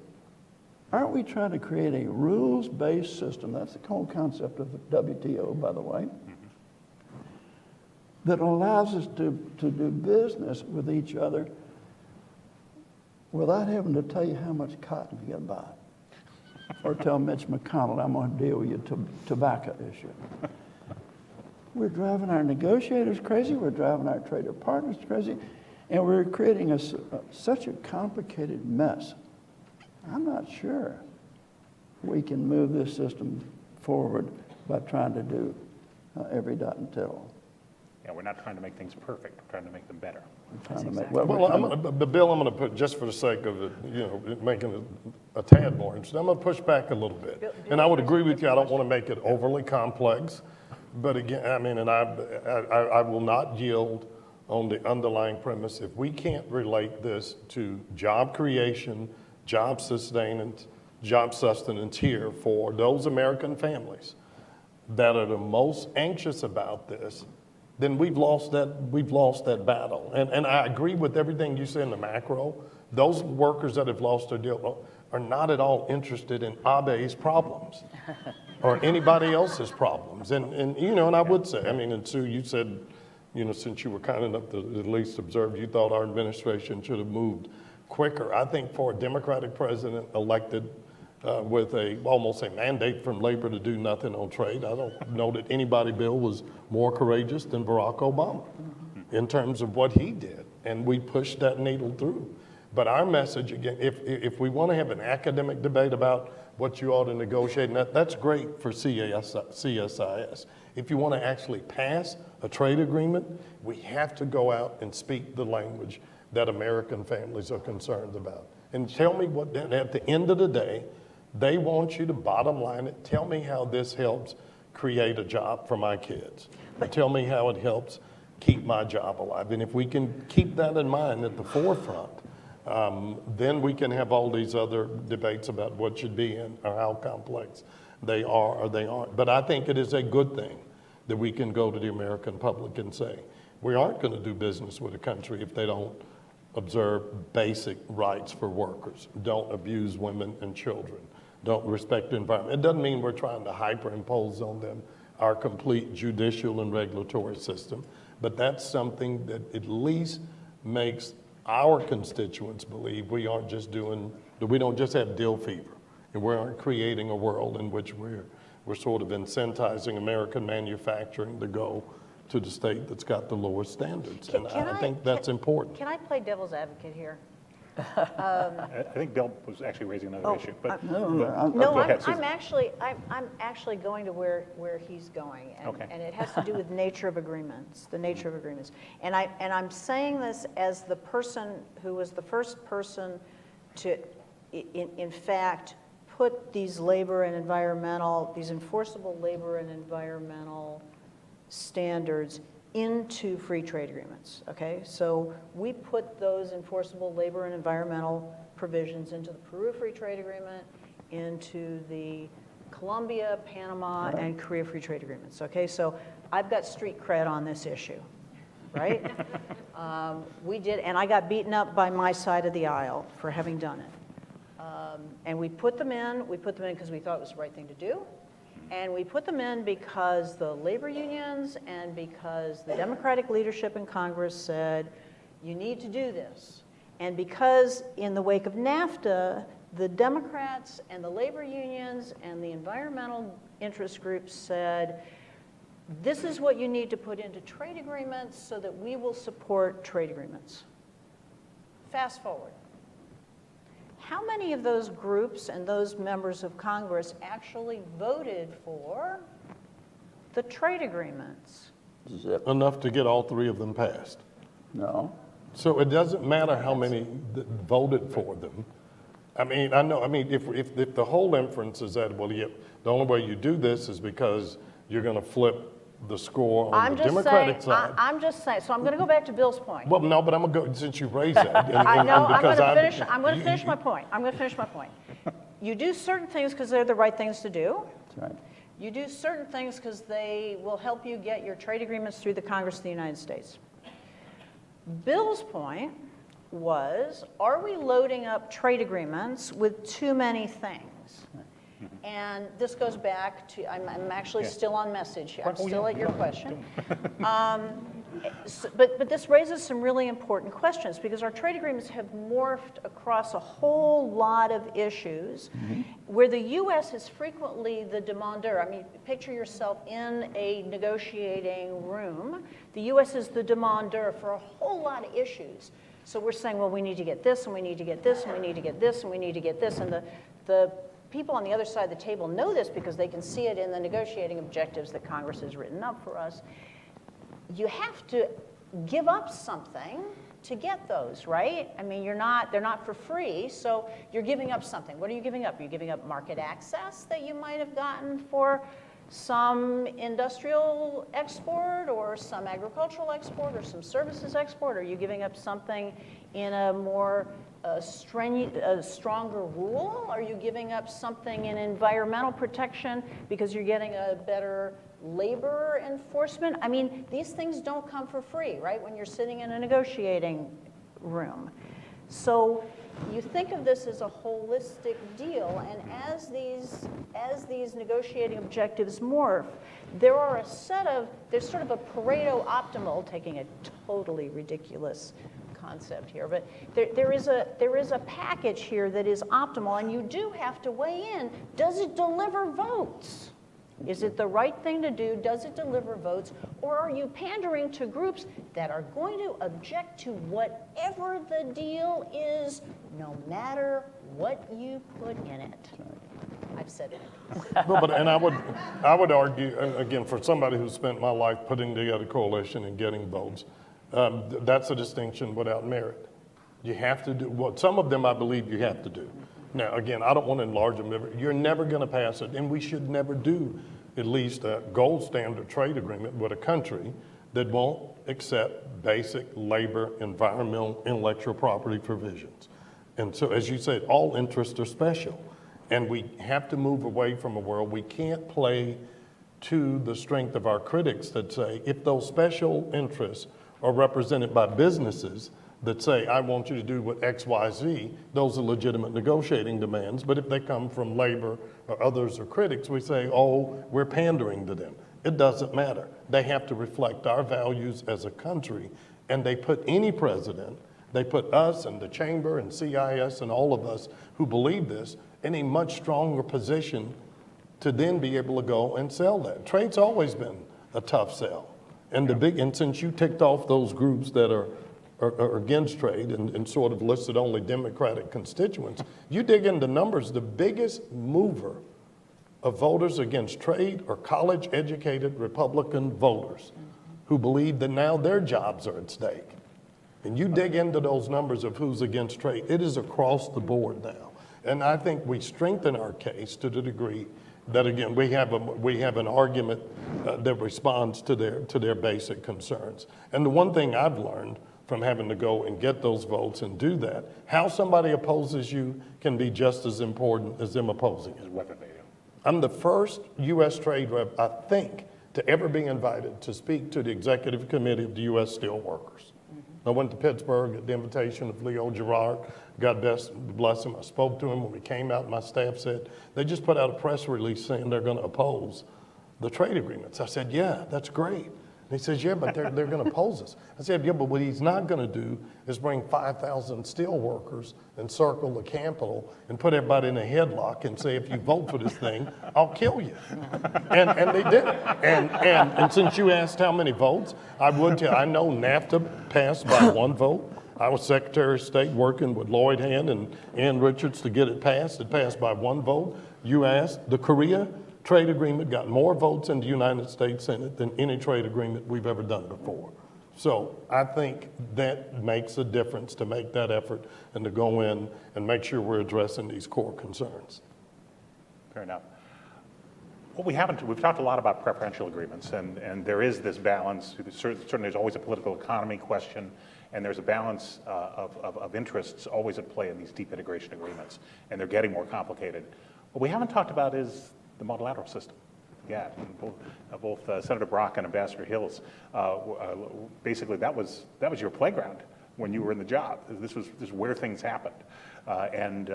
Aren't we trying to create a rules-based system? That's the whole concept of the WTO, by the way, that allows us to do business with each other without having to tell you how much cotton you got to buy. Or tell Mitch McConnell, I'm going to deal with your tobacco issue. We're driving our negotiators crazy. We're driving our trader partners crazy. And we're creating such a complicated mess. I'm not sure we can move this system forward by trying to do every dot and tittle. Yeah, we're not trying to make things perfect. We're trying to make them better. But Bill, I'm going to put, just for the sake of it, making it a tad more interesting, I'm going to push back a little bit. And I would agree with you, I don't want to make it overly complex. But again, I mean, and I will not yield on the underlying premise. If we can't relate this to job creation, job sustenance here for those American families that are the most anxious about this, then we've lost that battle. And I agree with everything you said in the macro. Those workers that have lost their deal are not at all interested in Abe's problems or anybody else's problems. And I would say, I mean, and Sue, you said, since you were kind enough to at least observe, you thought our administration should have moved quicker. I think for a Democratic president elected with almost a mandate from labor to do nothing on trade, I don't know that anybody, Bill, was more courageous than Barack Obama in terms of what he did. And we pushed that needle through. But our message, again, if we want to have an academic debate about what you ought to negotiate, and that's great for CSIS. If you want to actually pass a trade agreement, we have to go out and speak the language that American families are concerned about. And tell me what, at the end of the day, they want you to bottom line it. Tell me how this helps create a job for my kids. Tell me how it helps keep my job alive. And if we can keep that in mind at the forefront, then we can have all these other debates about what should be in or how complex they are or they aren't. But I think it is a good thing that we can go to the American public and say, we aren't going to do business with a country if they don't observe basic rights for workers, don't abuse women and children, don't respect the environment. It doesn't mean we're trying to hyperimpose on them our complete judicial and regulatory system, but that's something that at least makes our constituents believe we aren't just doing, that we don't just have deal fever, and we aren't creating a world in which we're sort of incentivizing American manufacturing to go to the state that's got the lowest standards. And I think that's important. Can I play devil's advocate here? I think Bill was actually raising another issue. But No, go ahead, I'm Susan. actually going to where he's going, and it has to do with nature of agreements, the nature of agreements. And I'm saying this as the person who was the first person to, in fact, put these these enforceable labor and environmental standards into free trade agreements, okay? So we put those enforceable labor and environmental provisions into the Peru Free Trade Agreement, into the Colombia, Panama, and Korea Free Trade Agreements, okay? So I've got street cred on this issue, right? We did, and I got beaten up by my side of the aisle for having done it. And we put them in because we thought it was the right thing to do. And we put them in because the labor unions and because the Democratic leadership in Congress said, you need to do this. And because in the wake of NAFTA, the Democrats and the labor unions and the environmental interest groups said, this is what you need to put into trade agreements so that we will support trade agreements. Fast forward. How many of those groups and those members of Congress actually voted for the trade agreements? Zip. Enough to get all three of them passed. No. So it doesn't matter how many that voted for them. I mean, if the whole inference is that, well, the only way you do this is because you're going to flip the score on the Democratic side. I'm just saying, so I'm going to go back to Bill's point. Well, no, but I'm going to go, since you raised that. I know, I'm going to finish my point. You do certain things because they're the right things to do. That's right. You do certain things because they will help you get your trade agreements through the Congress of the United States. Bill's point was, are we loading up trade agreements with too many things? And this goes back to, I'm actually still on message here. I'm still at your question. But this raises some really important questions because our trade agreements have morphed across a whole lot of issues where the U.S. is frequently the demandeur. I mean, picture yourself in a negotiating room. The U.S. is the demandeur for a whole lot of issues. So we're saying, well, we need to get this, and we need to get this, and we need to get this, and we need to get this. And the people on the other side of the table know this because they can see it in the negotiating objectives that Congress has written up for us. You have to give up something to get those, right? I mean, they're not for free, so you're giving up something. What are you giving up? Are you giving up market access that you might have gotten for some industrial export or some agricultural export or some services export? Are you giving up something in a more stronger rule? Are you giving up something in environmental protection because you're getting a better labor enforcement? I mean, these things don't come for free, right, when you're sitting in a negotiating room. So you think of this as a holistic deal, and as these negotiating objectives morph, there's sort of a Pareto optimal, taking a totally ridiculous concept here, but there is a package here that is optimal, and you do have to weigh in. Does it deliver votes? Is it the right thing to do? Does it deliver votes? Or are you pandering to groups that are going to object to whatever the deal is, no matter what you put in it? I've said it. No, and I would argue, and again, for somebody who spent my life putting together a coalition and getting votes, that's a distinction without merit. You have to do what some of them I believe you have to do. Now, again, I don't want to enlarge them. You're never going to pass it, and we should never do at least a gold standard trade agreement with a country that won't accept basic labor, environmental, intellectual property provisions. And so, as you said, all interests are special, and we have to move away from a world. We can't play to the strength of our critics that say, if those special interests are represented by businesses that say, I want you to do what X, Y, Z, those are legitimate negotiating demands. But if they come from labor or others or critics, we say, oh, we're pandering to them. It doesn't matter. They have to reflect our values as a country. And they put any president, they put us and the chamber and CIS and all of us who believe this in a much stronger position to then be able to go and sell that. Trade's always been a tough sell. And since you ticked off those groups that are against trade and sort of listed only Democratic constituents, you dig into numbers, the biggest mover of voters against trade are college-educated Republican voters who believe that now their jobs are at stake. And you dig into those numbers of who's against trade, it is across the board now. And I think we strengthen our case to the degree that, again, we have an argument that responds to their basic concerns. And the one thing I've learned from having to go and get those votes and do that, how somebody opposes you can be just as important as them opposing you. I'm the first U.S. trade rep, I think, to ever be invited to speak to the executive committee of the U.S. Steelworkers. I went to Pittsburgh at the invitation of Leo Gerard. God bless him. I spoke to him when we came out. My staff said, they just put out a press release saying they're going to oppose the trade agreements. I said, yeah, that's great. And he says, yeah, but they're going to oppose us. I said, yeah, but what he's not going to do is bring 5,000 steel workers and circle the Capitol and put everybody in a headlock and say, if you vote for this thing, I'll kill you. And they did. And since you asked how many votes, I would tell, I know NAFTA passed by one vote. I was Secretary of State working with Lloyd Hand and Ann Richards to get it passed. It passed by one vote. You asked, the Korea trade agreement got more votes in the United States Senate than any trade agreement we've ever done before. So I think that makes a difference to make that effort and to go in and make sure we're addressing these core concerns. Fair enough. Well, we've talked a lot about preferential agreements, and there is this balance. Certainly there's always a political economy question, And there's a balance of interests always at play in these deep integration agreements, and they're getting more complicated. What we haven't talked about is the multilateral system. Yeah, both Senator Brock and Ambassador Hills, basically that was your playground when you were in the job. This is where things happened. And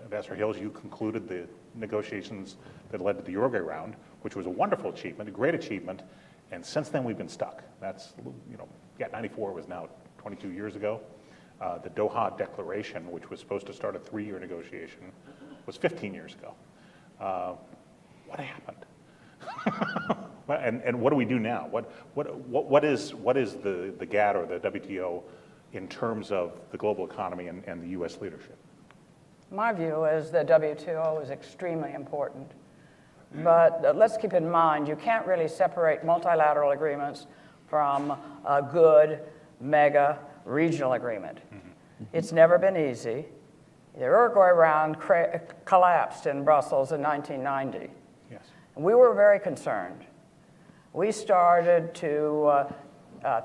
Ambassador Hills, you concluded the negotiations that led to the Uruguay round, which was a wonderful achievement, a great achievement. And since then, we've been stuck. That's, 94 was now 22 years ago. The Doha Declaration, which was supposed to start a 3-year negotiation, was 15 years ago. What happened? and what do we do now? What is the GATT or the WTO in terms of the global economy and the U.S. leadership? My view is the WTO is extremely important. But let's keep in mind, you can't really separate multilateral agreements from a good mega regional agreement. It's never been easy. The Uruguay round collapsed in Brussels in 1990. Yes. And we were very concerned. We started to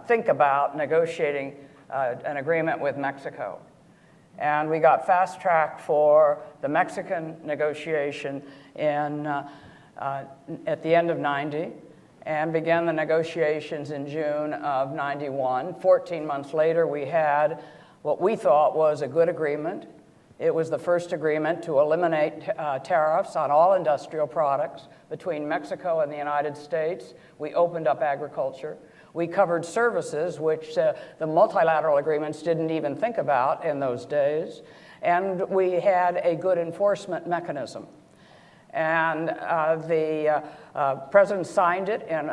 think about negotiating an agreement with Mexico. And we got fast track for the Mexican negotiation at the end of 90 and began the negotiations in June of 91. 14 months later, we had what we thought was a good agreement. It was the first agreement to eliminate tariffs on all industrial products between Mexico and the United States. We opened up agriculture. We covered services, which the multilateral agreements didn't even think about in those days. And we had a good enforcement mechanism. And the president signed it, and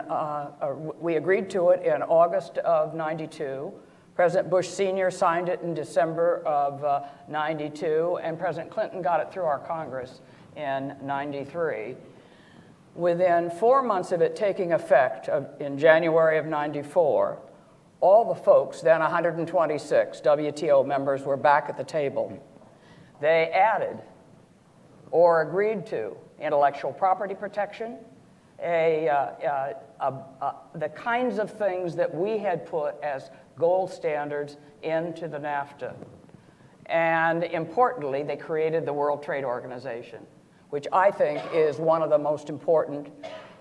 we agreed to it in August of 92. President Bush Sr. signed it in December of 92, and President Clinton got it through our Congress in 93. Within 4 months of it taking effect in January of 94, all the folks, then 126 WTO members, were back at the table. They added or agreed to intellectual property protection, the kinds of things that we had put as gold standards into the NAFTA. And importantly, they created the World Trade Organization, which I think is one of the most important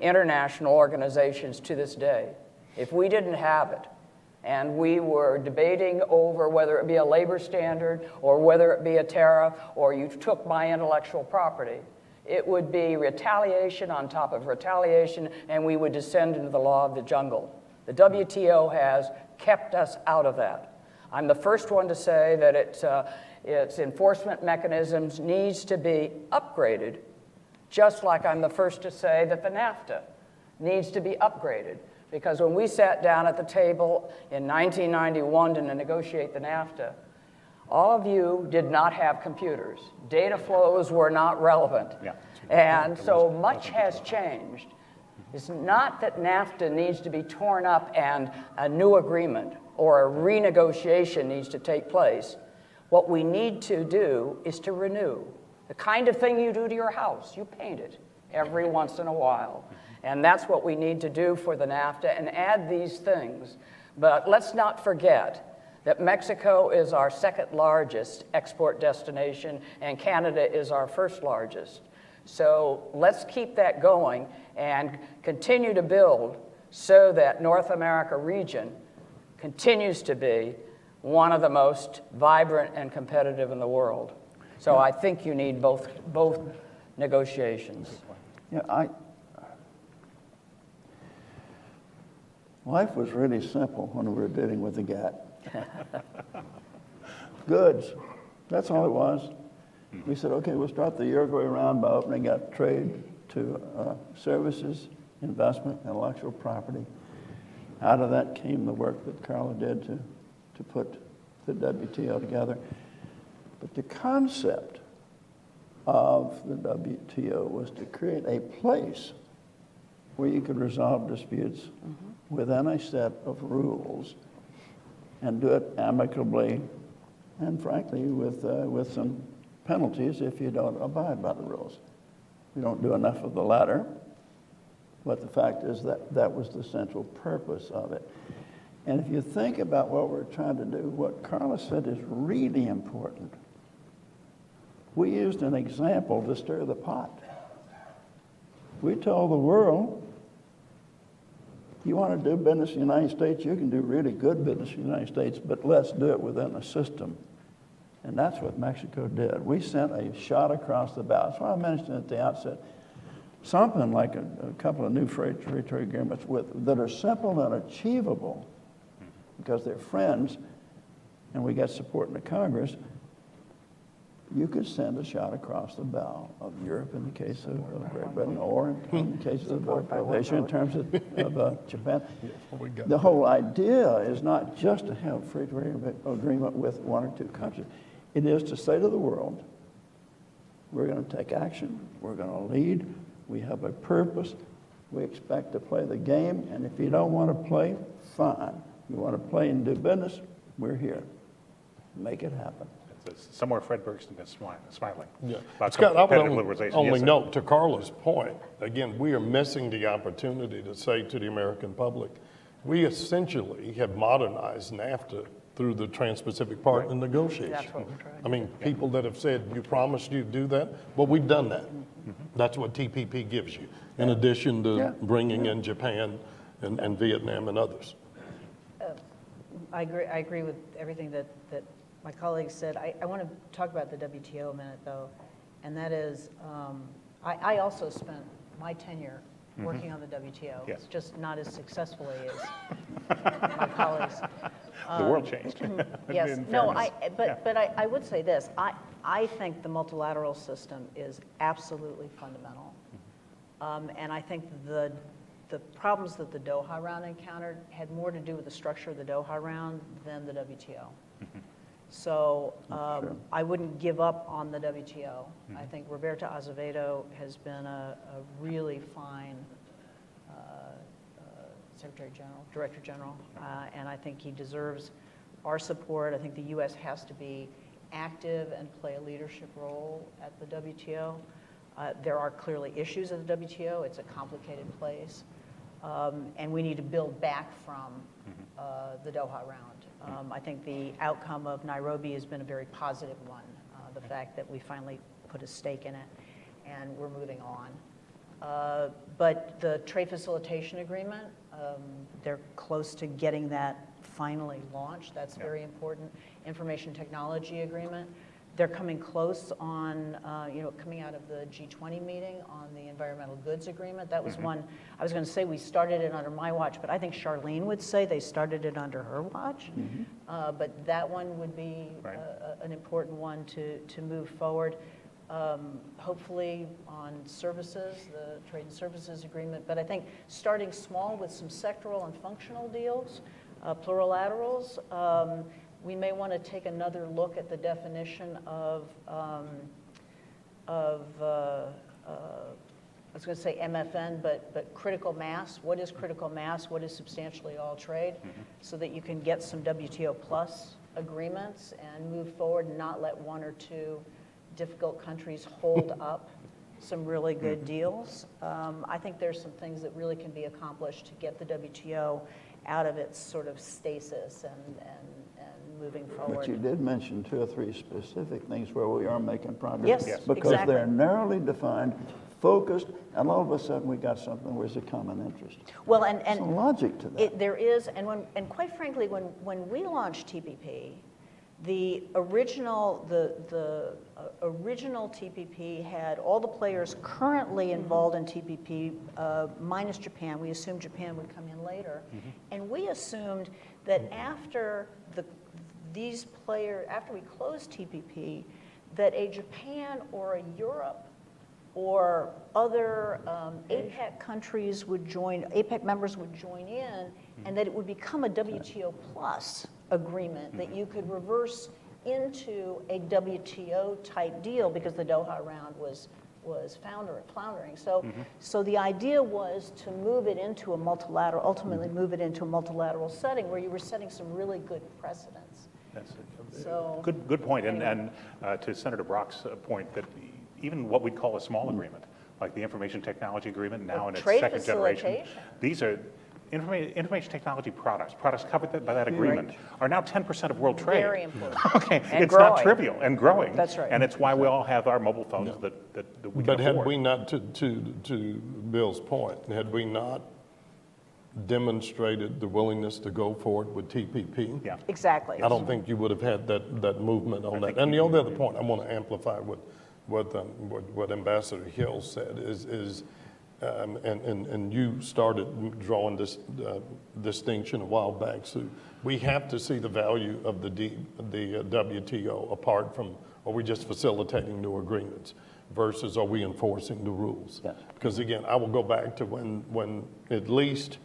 international organizations to this day. If we didn't have it, and we were debating over whether it be a labor standard or whether it be a tariff or you took my intellectual property, it would be retaliation on top of retaliation, and we would descend into the law of the jungle. The WTO has kept us out of that. I'm the first one to say that its enforcement mechanisms needs to be upgraded, just like I'm the first to say that the NAFTA needs to be upgraded. Because when we sat down at the table in 1991 to negotiate the NAFTA, all of you did not have computers. Data flows were not relevant. Yeah. And so much has changed. It's not that NAFTA needs to be torn up and a new agreement or a renegotiation needs to take place. What we need to do is to renew. The kind of thing you do to your house, you paint it every once in a while. And that's what we need to do for the NAFTA and add these things. But let's not forget that Mexico is our second largest export destination and Canada is our first largest. So let's keep that going and continue to build so that North America region continues to be one of the most vibrant and competitive in the world. So I think you need both negotiations. Yeah, life was really simple when we were dealing with the GATT. Goods, that's all it was. We said, okay, we'll start the Uruguay round by opening up trade to services, investment, intellectual property. Out of that came the work that Carla did to put the WTO together. But the concept of the WTO was to create a place where you could resolve disputes within a set of rules and do it amicably and frankly with some penalties if you don't abide by the rules. We don't do enough of the latter, but the fact is that that was the central purpose of it. And if you think about what we're trying to do, what Carla said is really important. We used an example to stir the pot. We told the world, you want to do business in the United States, you can do really good business in the United States, but let's do it within a system. And that's what Mexico did. We sent a shot across the bow. That's why I mentioned at the outset, something like a couple of new free trade agreements that are simple and achievable because they're friends, and we got support in the Congress. You could send a shot across the bow of Europe in the case of Great Britain, or in the case of Asia in terms of Japan. The whole idea is not just to have a free trade agreement with one or two countries. It is to say to the world, we're going to take action, we're going to lead, we have a purpose, we expect to play the game, and if you don't want to play, fine. You want to play and do business, we're here. Make it happen. Somewhere Fred Bergson is smiling. Yeah. About Scott, I would competitive liberalization. only Yes, sir. note to Carla's point, again, we are missing the opportunity to say to the American public, we essentially have modernized NAFTA through the Trans-Pacific Partner negotiation. That's what we're trying to I mean, people that have said, you promised you'd do that, well, we've done that. That's what TPP gives you, in addition to bringing in Japan and Vietnam and others. I agree with everything that my colleagues said. I want to talk about the WTO a minute, though, and that is, I also spent my tenure working on the WTO, Yes. just not as successfully as my colleagues. The world changed. Yes, In no, fairness. but I would say this. I think the multilateral system is absolutely fundamental, and I think the problems that the Doha round encountered had more to do with the structure of the Doha round than the WTO. So I wouldn't give up on the WTO. I think Roberto Azevedo has been a really fine Secretary General, Director General, and I think he deserves our support. I think the U.S. has to be active and play a leadership role at the WTO. There are clearly issues at the WTO. It's a complicated place. And we need to build back from the Doha round. I think the outcome of Nairobi has been a very positive one, the fact that we finally put a stake in it and we're moving on. But the trade facilitation agreement, they're close to getting that finally launched. That's very important. Information technology agreement. They're coming close on, coming out of the G20 meeting on the environmental goods agreement. That was one, I was going to say we started it under my watch, but I think Charlene would say they started it under her watch. But that one would be an important one to move forward. Hopefully on services, the trade and services agreement. But I think starting small with some sectoral and functional deals, plurilaterals, we may want to take another look at the definition of I was going to say MFN, but critical mass. What is critical mass? What is substantially all trade? So that you can get some WTO plus agreements and move forward and not let one or two difficult countries hold up some really good deals. I think there's some things that really can be accomplished to get the WTO out of its sort of stasis and moving forward. But you did mention 2 or 3 specific things where we are making progress. Yes, because exactly. they're narrowly defined, focused, and all of a sudden we got something where there's a common interest. Well, There's some logic to that. there is, and quite frankly, when we launched TPP, the original TPP had all the players currently involved in TPP minus Japan. We assumed Japan would come in later, and we assumed that after we closed TPP, that a Japan or a Europe or other APEC countries would join, APEC members would join in, and that it would become a WTO plus agreement that you could reverse into a WTO type deal because the Doha round was floundering. So the idea was to move it into a multilateral, ultimately move it into a multilateral setting where you were setting some really good precedents. That's a So good point. anyway. And to Senator Brock's point, that even what we'd call a small agreement, like the information technology agreement now in its trade second generation, facilitation. these are, information technology products covered by that agreement, are now 10% of world trade. Very important. Okay, And it's not growing. trivial, and growing. That's right. And it's why we all have our mobile phones that we can But had afford. we not, to Bill's point, had we not demonstrated the willingness to go forward with TPP, Yeah. Exactly. I don't think you would have had that movement on that. think And the you- only other point I want to amplify what Ambassador Hill said is and you started drawing this distinction a while back, Sue. We have to see the value of the WTO apart from, are we just facilitating new agreements versus are we enforcing the rules? Yes. Because again, I will go back to when at least,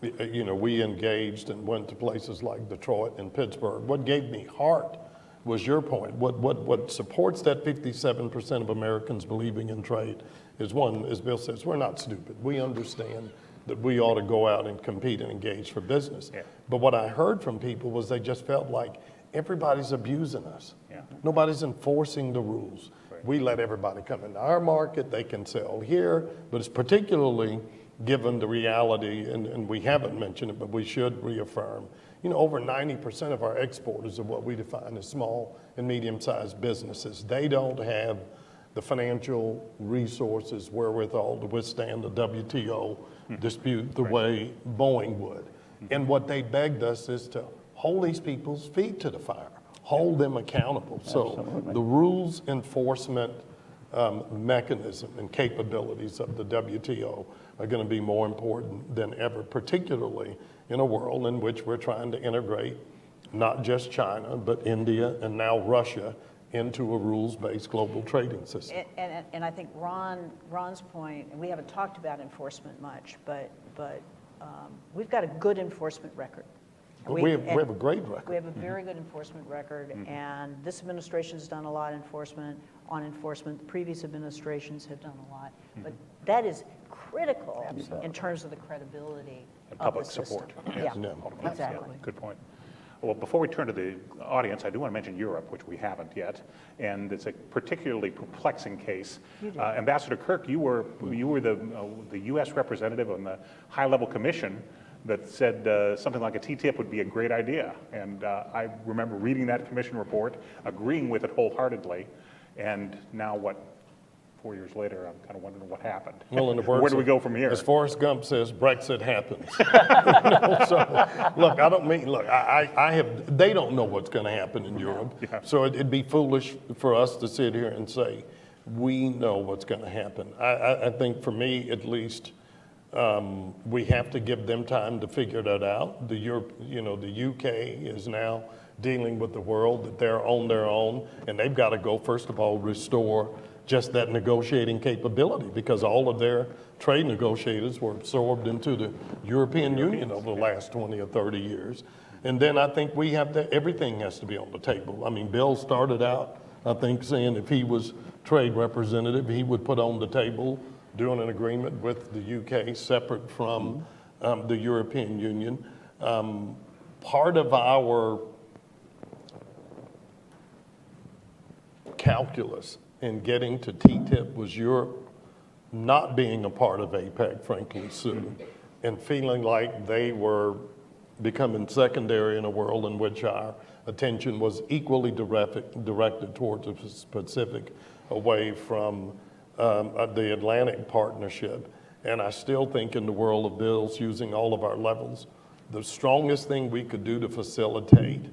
you know, we engaged and went to places like Detroit and Pittsburgh. What gave me heart was your point. What supports that 57% of Americans believing in trade is one, as Bill says, we're not stupid. We understand that we ought to go out and compete and engage for business. Yeah. But what I heard from people was they just felt like everybody's abusing us. Yeah. Nobody's enforcing the rules. Right. We let everybody come into our market, they can sell here, but it's particularly given the reality, and we haven't mentioned it, but we should reaffirm, you know, over 90% of our exporters are what we define as small and medium-sized businesses. They don't have the financial resources wherewithal to withstand the WTO dispute the way Boeing would. And what they begged us is to hold these people's feet to the fire, hold them accountable. So the rules enforcement mechanism and capabilities of the WTO are going to be more important than ever, particularly in a world in which we're trying to integrate not just China, but India and now Russia into a rules-based global trading system. And I think Ron's point, and we haven't talked about enforcement much, but we've got a good enforcement record. And We have a great record. We have a very good enforcement record, and this administration's done a lot on enforcement. Previous administrations have done a lot, but that is critical in terms of the credibility And of public the system. support. Yeah, Yeah. exactly. Good point. Well, before we turn to the audience, I do want to mention Europe, which we haven't yet, and it's a particularly perplexing case. Ambassador Kirk, you were the U.S. representative on the high-level commission that said something like a TTIP would be a great idea, and I remember reading that commission report, agreeing with it wholeheartedly, and now what? 4 years later, I'm kind of wondering what happened. Well, in the words Where do we go from here? As Forrest Gump says, Brexit happens. You know, so, look, I don't mean, look, I have, they don't know what's going to happen in Europe. Yeah. So it'd be foolish for us to sit here and say, we know what's going to happen. I think for me, at least, we have to give them time to figure that out. The UK is now dealing with the world that they're on their own, and they've got to go, first of all, restore just that negotiating capability, because all of their trade negotiators were absorbed into the European Union over the last 20 or 30 years. And then I think we have to, everything has to be on the table. I mean, Bill started out, I think, saying if he was trade representative, he would put on the table doing an agreement with the UK separate from the European Union. Part of our calculus in getting to TTIP was Europe not being a part of APEC, frankly, Sue, and feeling like they were becoming secondary in a world in which our attention was equally directed towards the Pacific, away from the Atlantic Partnership. And I still think in the world of bills, using all of our levels, the strongest thing we could do to facilitate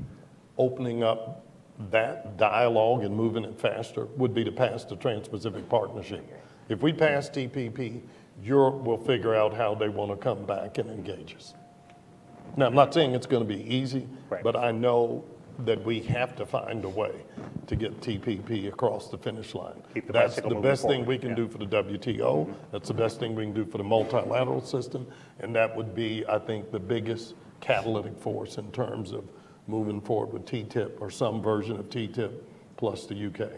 opening up that dialogue and moving it faster would be to pass the Trans-Pacific Partnership. If we pass TPP, Europe will figure out how they want to come back and engage us. Now, I'm not saying it's going to be easy, Right. but I know that we have to find a way to get TPP across the finish line. Keep the That's bicycle the moving best thing forward, we can yeah. do for the WTO. That's the best thing we can do for the multilateral system. And that would be, I think, the biggest catalytic force in terms of moving forward with TTIP or some version of TTIP plus the UK.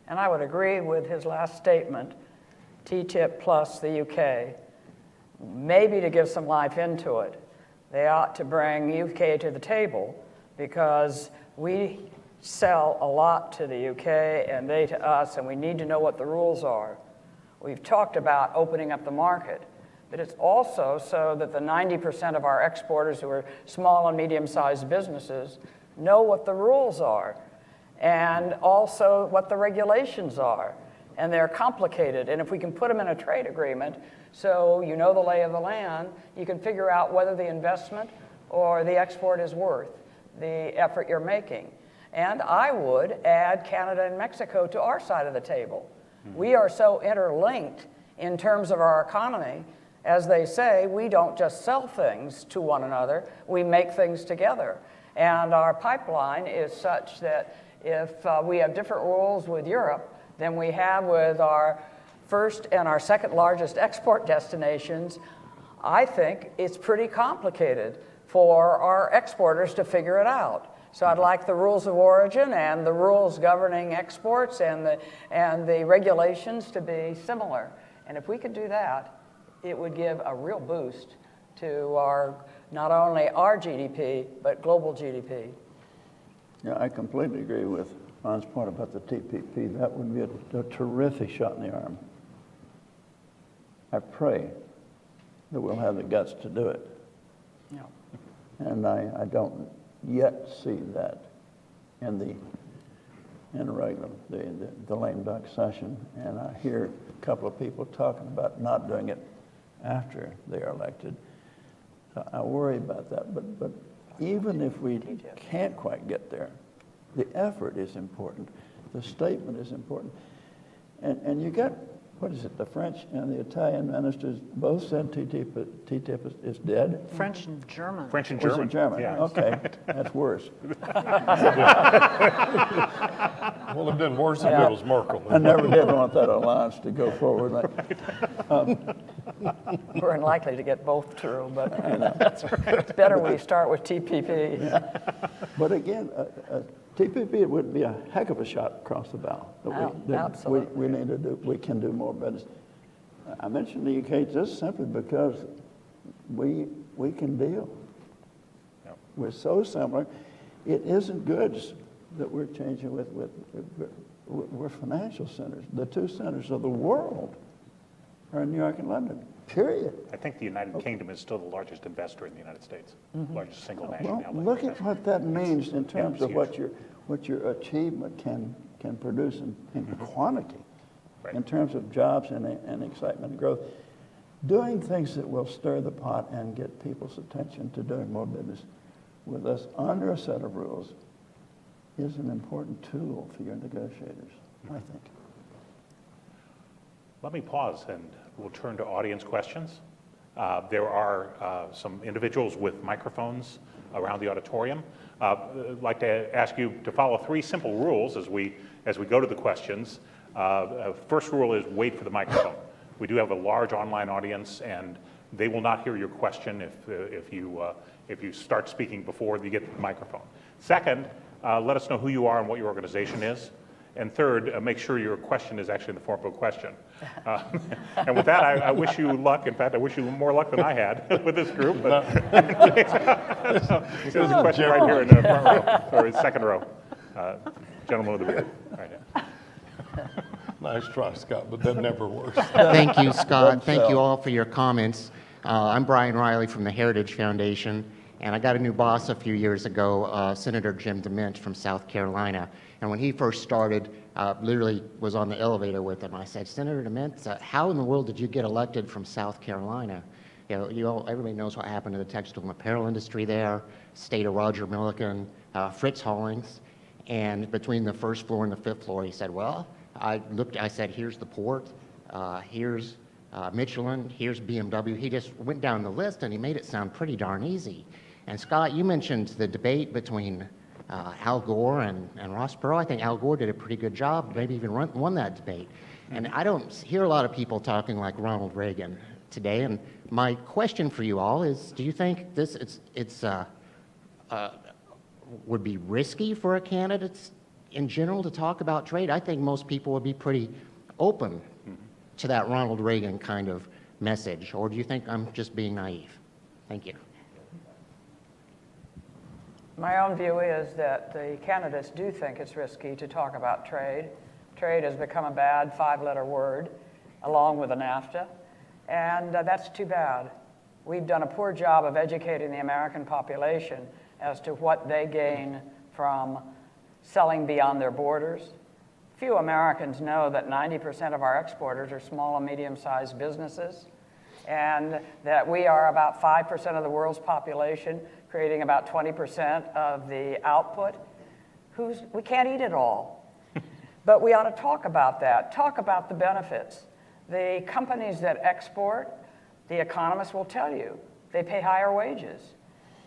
And I would agree with his last statement, TTIP plus the UK. Maybe to give some life into it, they ought to bring UK to the table, because we sell a lot to the UK and they to us, and we need to know what the rules are. We've talked about opening up the market, but it's also so that the 90% of our exporters who are small and medium-sized businesses know what the rules are and also what the regulations are. And they're complicated. And if we can put them in a trade agreement, so you know the lay of the land, you can figure out whether the investment or the export is worth the effort you're making. And I would add Canada and Mexico to our side of the table. We are so interlinked in terms of our economy. As they say, we don't just sell things to one another, we make things together. And our pipeline is such that if we have different rules with Europe than we have with our first and our second largest export destinations, I think it's pretty complicated for our exporters to figure it out. So I'd like the rules of origin and the rules governing exports and the regulations to be similar. And if we could do that, it would give a real boost to our, not only our GDP, but global GDP. Yeah, I completely agree with Ron's point about the TPP. That would be a terrific shot in the arm. I pray that we'll have the guts to do it. Yeah. And I don't yet see that in the regular, the lame duck session. And I hear a couple of people talking about not doing it after they are elected. So I worry about that. But even if we can't quite get there, the effort is important. The statement is important. And you got, what is it, the French and the Italian ministers both said TTIP is dead? French and German. French and Was German. it German? Yeah. Okay, that's worse. Well, it'd been worse if it was Merkel. I never did want that alliance to go forward. We're unlikely to get both through, but it's better we start with TPP. But again, TPP would be a heck of a shot across the bow. Absolutely. We need to do. We can do more business. I mentioned the UK just simply because we can deal. Yep. We're so similar. It isn't goods that we're changing with. We're financial centers. The two centers of the world are in New York and London. Period. I think the United Kingdom is still the largest investor in the United States, largest single Well, nationality. look at what that means in terms it's of what your achievement can produce in quantity, Right. in terms of jobs and excitement and growth. Doing things that will stir the pot and get people's attention to doing more business with us under a set of rules is an important tool for your negotiators, I think. Let me pause and we'll turn to audience questions. There are some individuals with microphones around the auditorium. I'd like to ask you to follow 3 simple rules as we go to the questions. First rule is wait for the microphone. We do have a large online audience and they will not hear your question if you start speaking before you get the microphone. Second, let us know who you are and what your organization is. And third, make sure your question is actually in the form of a question. And with that, I wish you luck. In fact, I wish you more luck than I had with this group. But there's a question right here in the front row, or second row. Gentleman with the beard. Right here. Nice try, Scott, but that never works. Thank you, Scott. Thank you all for your comments. I'm Brian Riley from the Heritage Foundation, and I got a new boss a few years ago, Senator Jim DeMint from South Carolina. And when he first started, literally was on the elevator with him. I said, Senator DeMint, how in the world did you get elected from South Carolina? Everybody knows what happened to the textile and apparel industry there, state of Roger Milliken, Fritz Hollings. And between the first floor and the 5th floor, he said, well, I said, here's the port, here's Michelin, here's BMW. He just went down the list and he made it sound pretty darn easy. And Scott, you mentioned the debate between Al Gore and Ross Perot. I think Al Gore did a pretty good job, maybe even won that debate. And I don't hear a lot of people talking like Ronald Reagan today. And my question for you all is, do you think this would be risky for a candidate in general to talk about trade? I think most people would be pretty open to that Ronald Reagan kind of message. Or do you think I'm just being naive? Thank you. My own view is that the candidates do think it's risky to talk about trade. Trade has become a bad 5-letter word, along with the NAFTA. And that's too bad. We've done a poor job of educating the American population as to what they gain from selling beyond their borders. Few Americans know that 90% of our exporters are small and medium-sized businesses, and that we are about 5% of the world's population, creating about 20% of the output. We can't eat it all. But we ought to talk about that, talk about the benefits. The companies that export, the economists will tell you, they pay higher wages.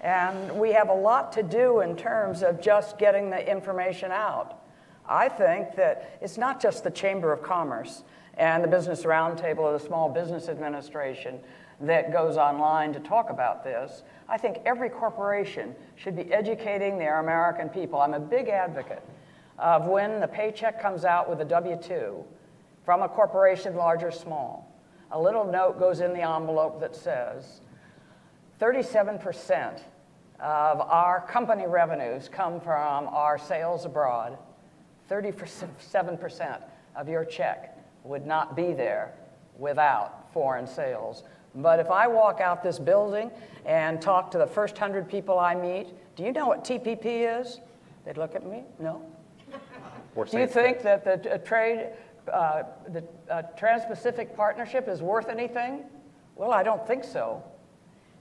And we have a lot to do in terms of just getting the information out. I think that it's not just the Chamber of Commerce and the Business Roundtable or the Small Business Administration that goes online to talk about this. I think every corporation should be educating their American people. I'm a big advocate of when the paycheck comes out with a W-2 from a corporation, large or small, a little note goes in the envelope that says 37% of our company revenues come from our sales abroad. 37% of your check would not be there without foreign sales. But if I walk out this building and talk to the first 100 people I meet, do you know what TPP is? They'd look at me, no. Do you think that the Trans-Pacific Partnership is worth anything? Well, I don't think so.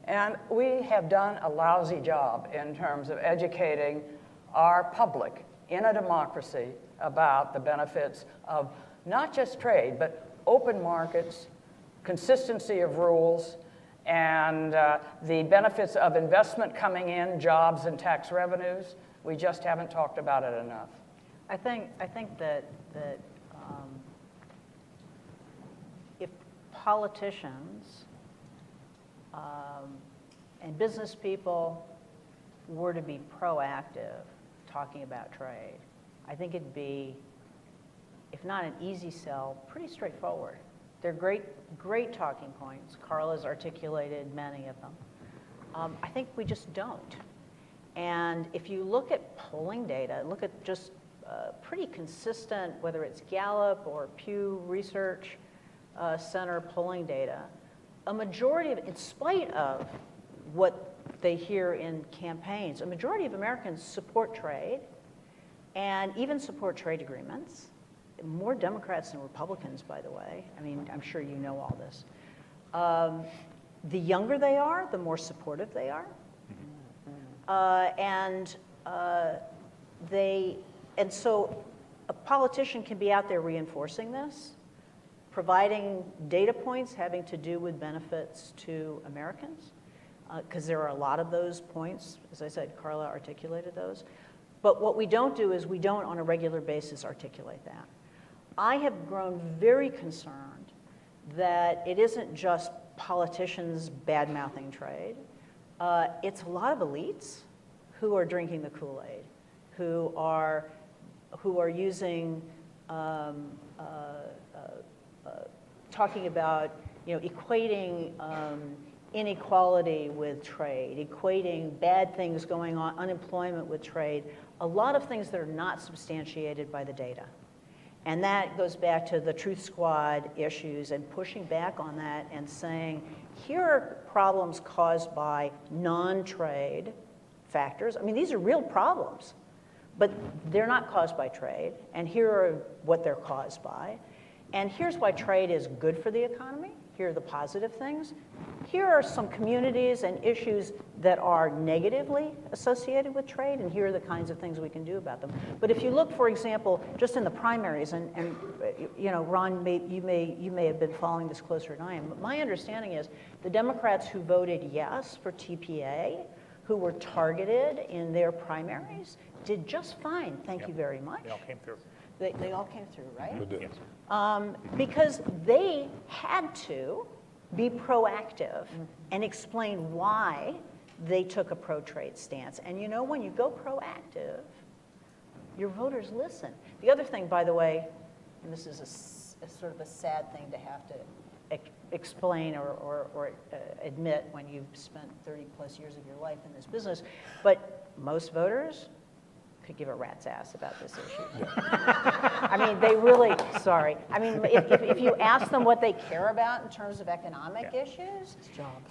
And we have done a lousy job in terms of educating our public in a democracy about the benefits of not just trade, but open markets, consistency of rules, and the benefits of investment coming in, jobs and tax revenues. We just haven't talked about it enough. I think that if politicians and business people were to be proactive talking about trade, I think it'd be, if not an easy sell, pretty straightforward. They're great talking points. Carla's articulated many of them. I think we just don't. And if you look at polling data, look at just pretty consistent, whether it's Gallup or Pew Research Center polling data, a majority of, in spite of what they hear in campaigns, a majority of Americans support trade and even support trade agreements. More Democrats than Republicans, by the way. I mean, I'm sure you know all this. The younger they are, the more supportive they are. And so a politician can be out there reinforcing this, providing data points having to do with benefits to Americans, because there are a lot of those points. As I said, Carla articulated those. But what we don't do is we don't on a regular basis articulate that. I have grown very concerned that it isn't just politicians bad-mouthing trade. It's a lot of elites who are drinking the Kool-Aid, who are using, talking about, equating inequality with trade, equating bad things going on, unemployment with trade, a lot of things that are not substantiated by the data. And that goes back to the Truth Squad issues and pushing back on that and saying, here are problems caused by non-trade factors. I mean, these are real problems, but they're not caused by trade. And here are what they're caused by. And here's why trade is good for the economy. Here are the positive things. Here are some communities and issues that are negatively associated with trade, and here are the kinds of things we can do about them. But if you look, for example, just in the primaries, and Ron, you may have been following this closer than I am, but my understanding is the Democrats who voted yes for TPA, who were targeted in their primaries, did just fine, thank you very much. They all came through. They all came through, right? They did. Yes. Because they had to be proactive and explain why they took a pro-trade stance. And when you go proactive, your voters listen. The other thing, by the way, and this is a sort of a sad thing to have to explain or admit when you've spent 30 plus years of your life in this business, but most voters could give a rat's ass about this issue. I mean, they really, sorry. I mean, if you ask them what they care about in terms of economic issues,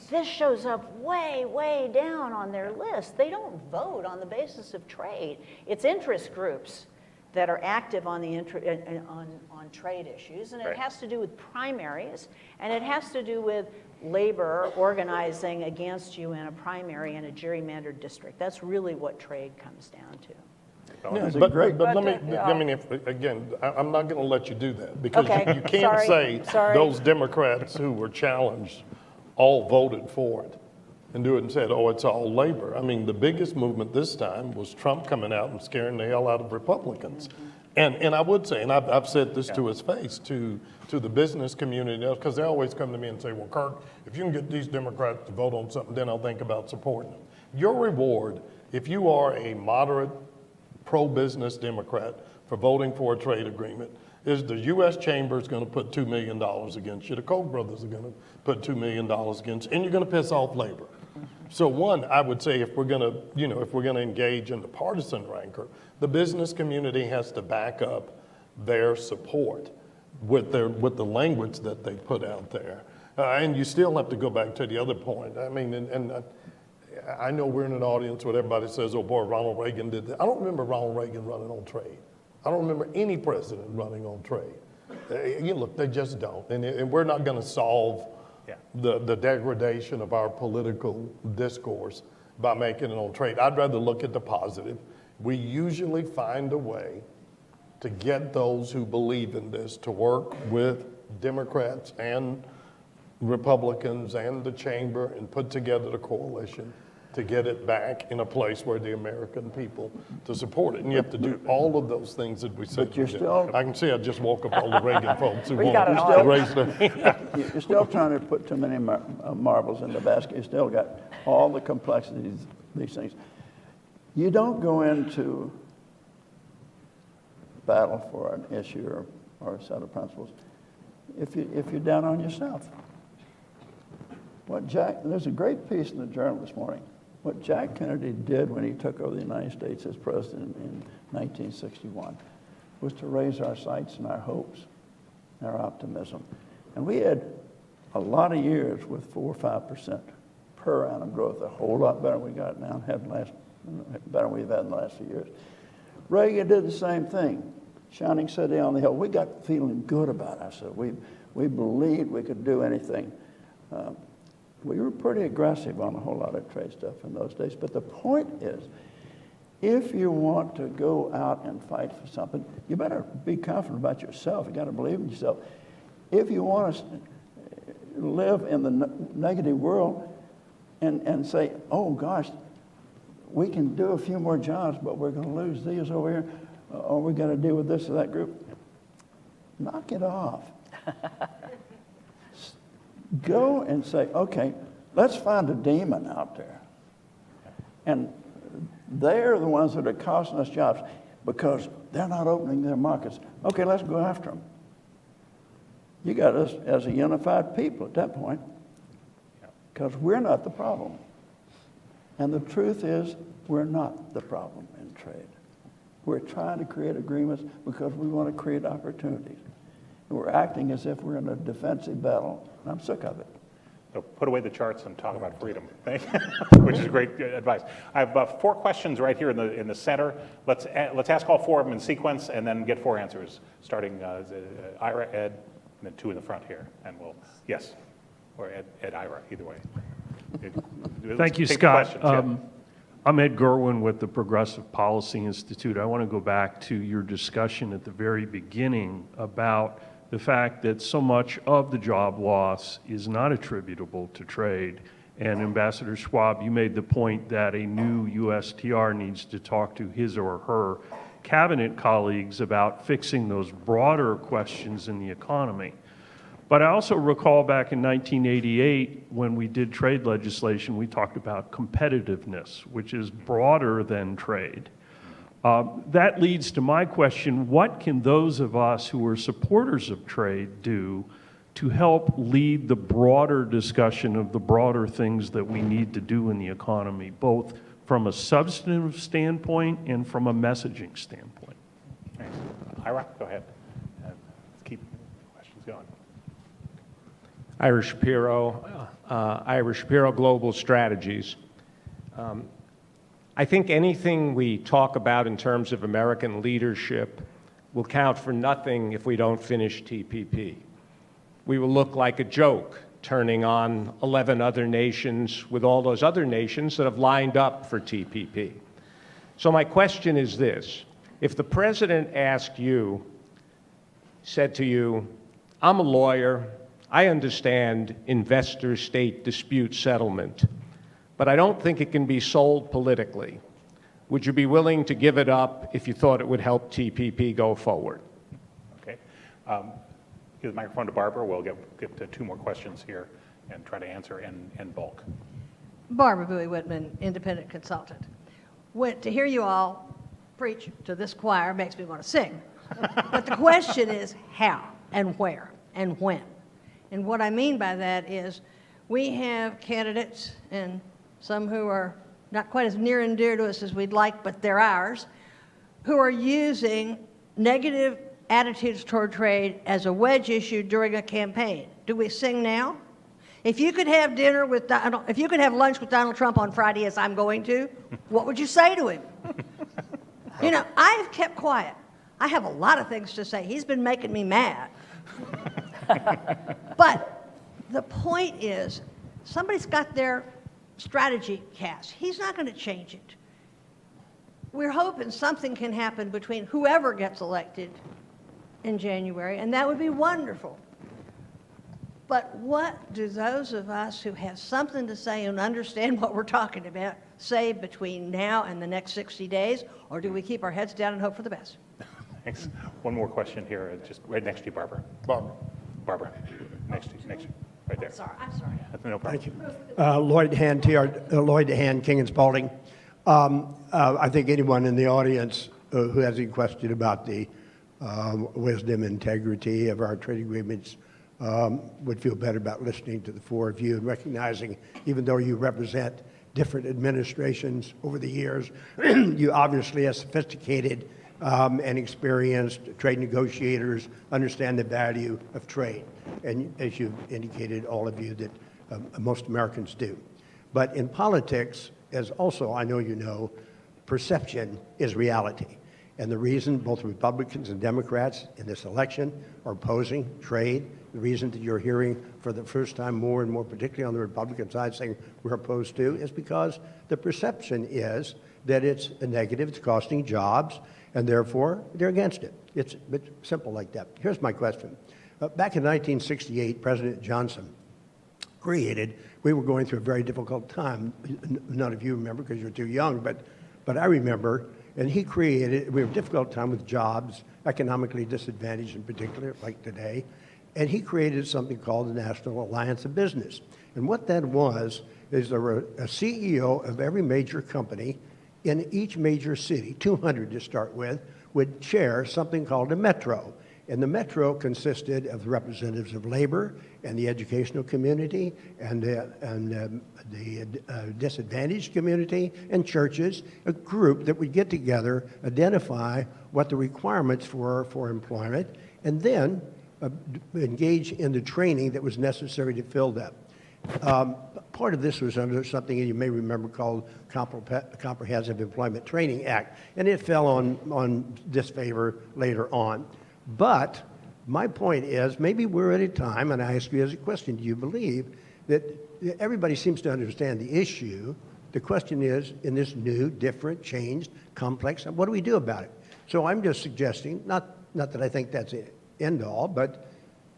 this shows up way, way down on their list. They don't vote on the basis of trade. It's interest groups that are active on the on trade issues, and it has to do with primaries, and it has to do with labor organizing against you in a primary in a gerrymandered district. That's really what trade comes down to. Yeah, but let me, again, I'm not going to let you do that, because you can't say those Democrats who were challenged all voted for it and do it and said, oh, it's all labor. I mean, the biggest movement this time was Trump coming out and scaring the hell out of Republicans. And I would say, and I've said this to his face, to the business community, because they always come to me and say, well, Kirk, if you can get these Democrats to vote on something, then I'll think about supporting them. Your reward, if you are a moderate, pro-business Democrat for voting for a trade agreement, is the U.S. Chamber is going to put $2 million against you. The Koch brothers are going to put $2 million against you, and you're going to piss off labor. So one, I would say if we're going to, if we're going to engage in the partisan rancor, the business community has to back up their support with the language that they put out there. And you still have to go back to the other point. I mean, and I know we're in an audience where everybody says, oh boy, Ronald Reagan did that. I don't remember Ronald Reagan running on trade. I don't remember any president running on trade. Look, they just don't. And we're not going to solve the degradation of our political discourse by making it on trade. I'd rather look at the positive. We usually find a way to get those who believe in this to work with Democrats and Republicans and the chamber and put together the coalition to get it back in a place where the American people to support it. And you have to do all of those things that we said. But you're still, I can see I just woke up all the Reagan folks who We want got it to all. raise their hand. you're still trying to put too many marbles in the basket. You still got all the complexities, these things. You don't go into battle for an issue or a set of principles if you're down on yourself. There's a great piece in the Journal this morning. What Jack Kennedy did when he took over the United States as president in 1961 was to raise our sights and our hopes, and our optimism. And we had a lot of years with 4 or 5% per annum growth, a whole lot better than we got now, better than we've had in the last few years. Reagan did the same thing. Shining city on the hill. We got feeling good about ourselves. We believed we could do anything. We were pretty aggressive on a whole lot of trade stuff in those days. But the point is, if you want to go out and fight for something, you better be confident about yourself. You got to believe in yourself. If you want to live in the negative world and say, oh gosh, we can do a few more jobs, but we're going to lose these over here, or we're going to deal with this or that group, knock it off. Go and say, okay, let's find a demon out there. And they're the ones that are costing us jobs because they're not opening their markets. Okay, let's go after them. You got us as a unified people at that point because we're not the problem. And the truth is, we're not the problem in trade. We're trying to create agreements because we want to create opportunities. And we're acting as if we're in a defensive battle. And I'm sick of it. So put away the charts and talk about freedom, which is great advice. I have 4 questions right here in the center. Let's ask all 4 of them in sequence and then get 4 answers, starting Ira, Ed, and then 2 in the front here. And yes, or Ed, Ira, either way. Thank you, Scott. I'm Ed Gerwin with the Progressive Policy Institute. I want to go back to your discussion at the very beginning about the fact that so much of the job loss is not attributable to trade. And Ambassador Schwab, you made the point that a new USTR needs to talk to his or her cabinet colleagues about fixing those broader questions in the economy. But I also recall back in 1988, when we did trade legislation, we talked about competitiveness, which is broader than trade. That leads to my question, what can those of us who are supporters of trade do to help lead the broader discussion of the broader things that we need to do in the economy, both from a substantive standpoint and from a messaging standpoint. Thanks. Ira, go ahead. Let's keep questions going. Ira Shapiro, Global Strategies. I think anything we talk about in terms of American leadership will count for nothing if we don't finish TPP. We will look like a joke turning on 11 other nations with all those other nations that have lined up for TPP. So my question is this: if the president asked you, said to you, I'm a lawyer, I understand investor-state dispute settlement, but I don't think it can be sold politically. Would you be willing to give it up if you thought it would help TPP go forward? Okay. Give the microphone to Barbara. We'll get to 2 more questions here and try to answer in bulk. Barbara Bowie Whitman, independent consultant. To hear you all preach to this choir makes me want to sing. But the question is how and where and when. And what I mean by that is we have candidates, and some who are not quite as near and dear to us as we'd like, but they're ours, who are using negative attitudes toward trade as a wedge issue during a campaign. Do we sing now? If you could have if you could have lunch with Donald Trump on Friday, as I'm going to, what would you say to him? You know, I have kept quiet. I have a lot of things to say. He's been making me mad. But the point is, somebody's got their strategy cast. He's not going to change it. We're hoping something can happen between whoever gets elected in January, and that would be wonderful. But what do those of us who have something to say and understand what we're talking about say between now and the next 60 days, or do we keep our heads down and hope for the best? Thanks. One more question here, just right next to you, Barbara. Barbara, next to you, right there. I'm sorry. No problem. Thank you. Lloyd DeHaan, King and Spalding. I think anyone in the audience who has any question about the wisdom, integrity of our trade agreements would feel better about listening to the 4 of you and recognizing, even though you represent different administrations over the years, you obviously are sophisticated and experienced trade negotiators, understand the value of trade. And as you've indicated, all of you, that most Americans do. But in politics, as also I know you know, perception is reality. And the reason both Republicans and Democrats in this election are opposing trade, the reason that you're hearing for the first time more and more, particularly on the Republican side, saying we're opposed to, is because the perception is that it's a negative, it's costing jobs, and therefore they're against it. It's simple like that. Here's my question. Back in 1968, President Johnson we were going through a very difficult time. None of you remember because you're too young, but I remember, and we had a difficult time with jobs, economically disadvantaged in particular, like today, and he created something called the National Alliance of Business. And what that was is there were a CEO of every major company in each major city, 200 to start with, would chair something called a metro. And the metro consisted of representatives of labor and the educational community and the disadvantaged community and churches, a group that would get together, identify what the requirements were for employment, and then engage in the training that was necessary to fill that. Part of this was under something you may remember called Comprehensive Employment Training Act, and it fell on disfavor later on. But my point is, maybe we're at a time, and I ask you as a question, do you believe that everybody seems to understand the issue? The question is, in this new, different, changed, complex, what do we do about it? So I'm just suggesting, not that I think that's the end all, but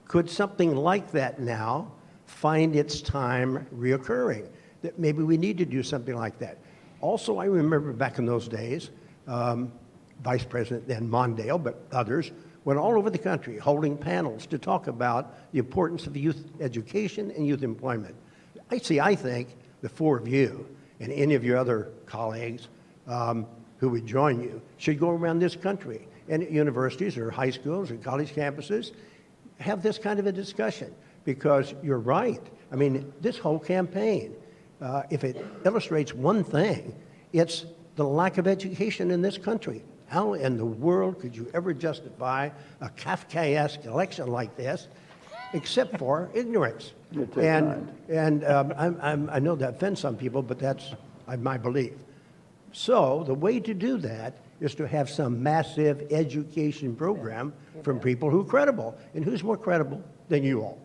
could something like that now find its time reoccurring? That maybe we need to do something like that. Also, I remember back in those days, Vice President then Mondale, but others, went all over the country holding panels to talk about the importance of youth education and youth employment. I think the 4 of you and any of your other colleagues who would join you should go around this country and at universities or high schools or college campuses, have this kind of a discussion, because you're right. I mean, this whole campaign, if it illustrates one thing, It's the lack of education in this country. How in the world could you ever justify a Kafkaesque election like this except for ignorance? You're too And I know that offends some people, but that's my belief. So the way to do that is to have some massive education program from people who are credible. And who's more credible than you all?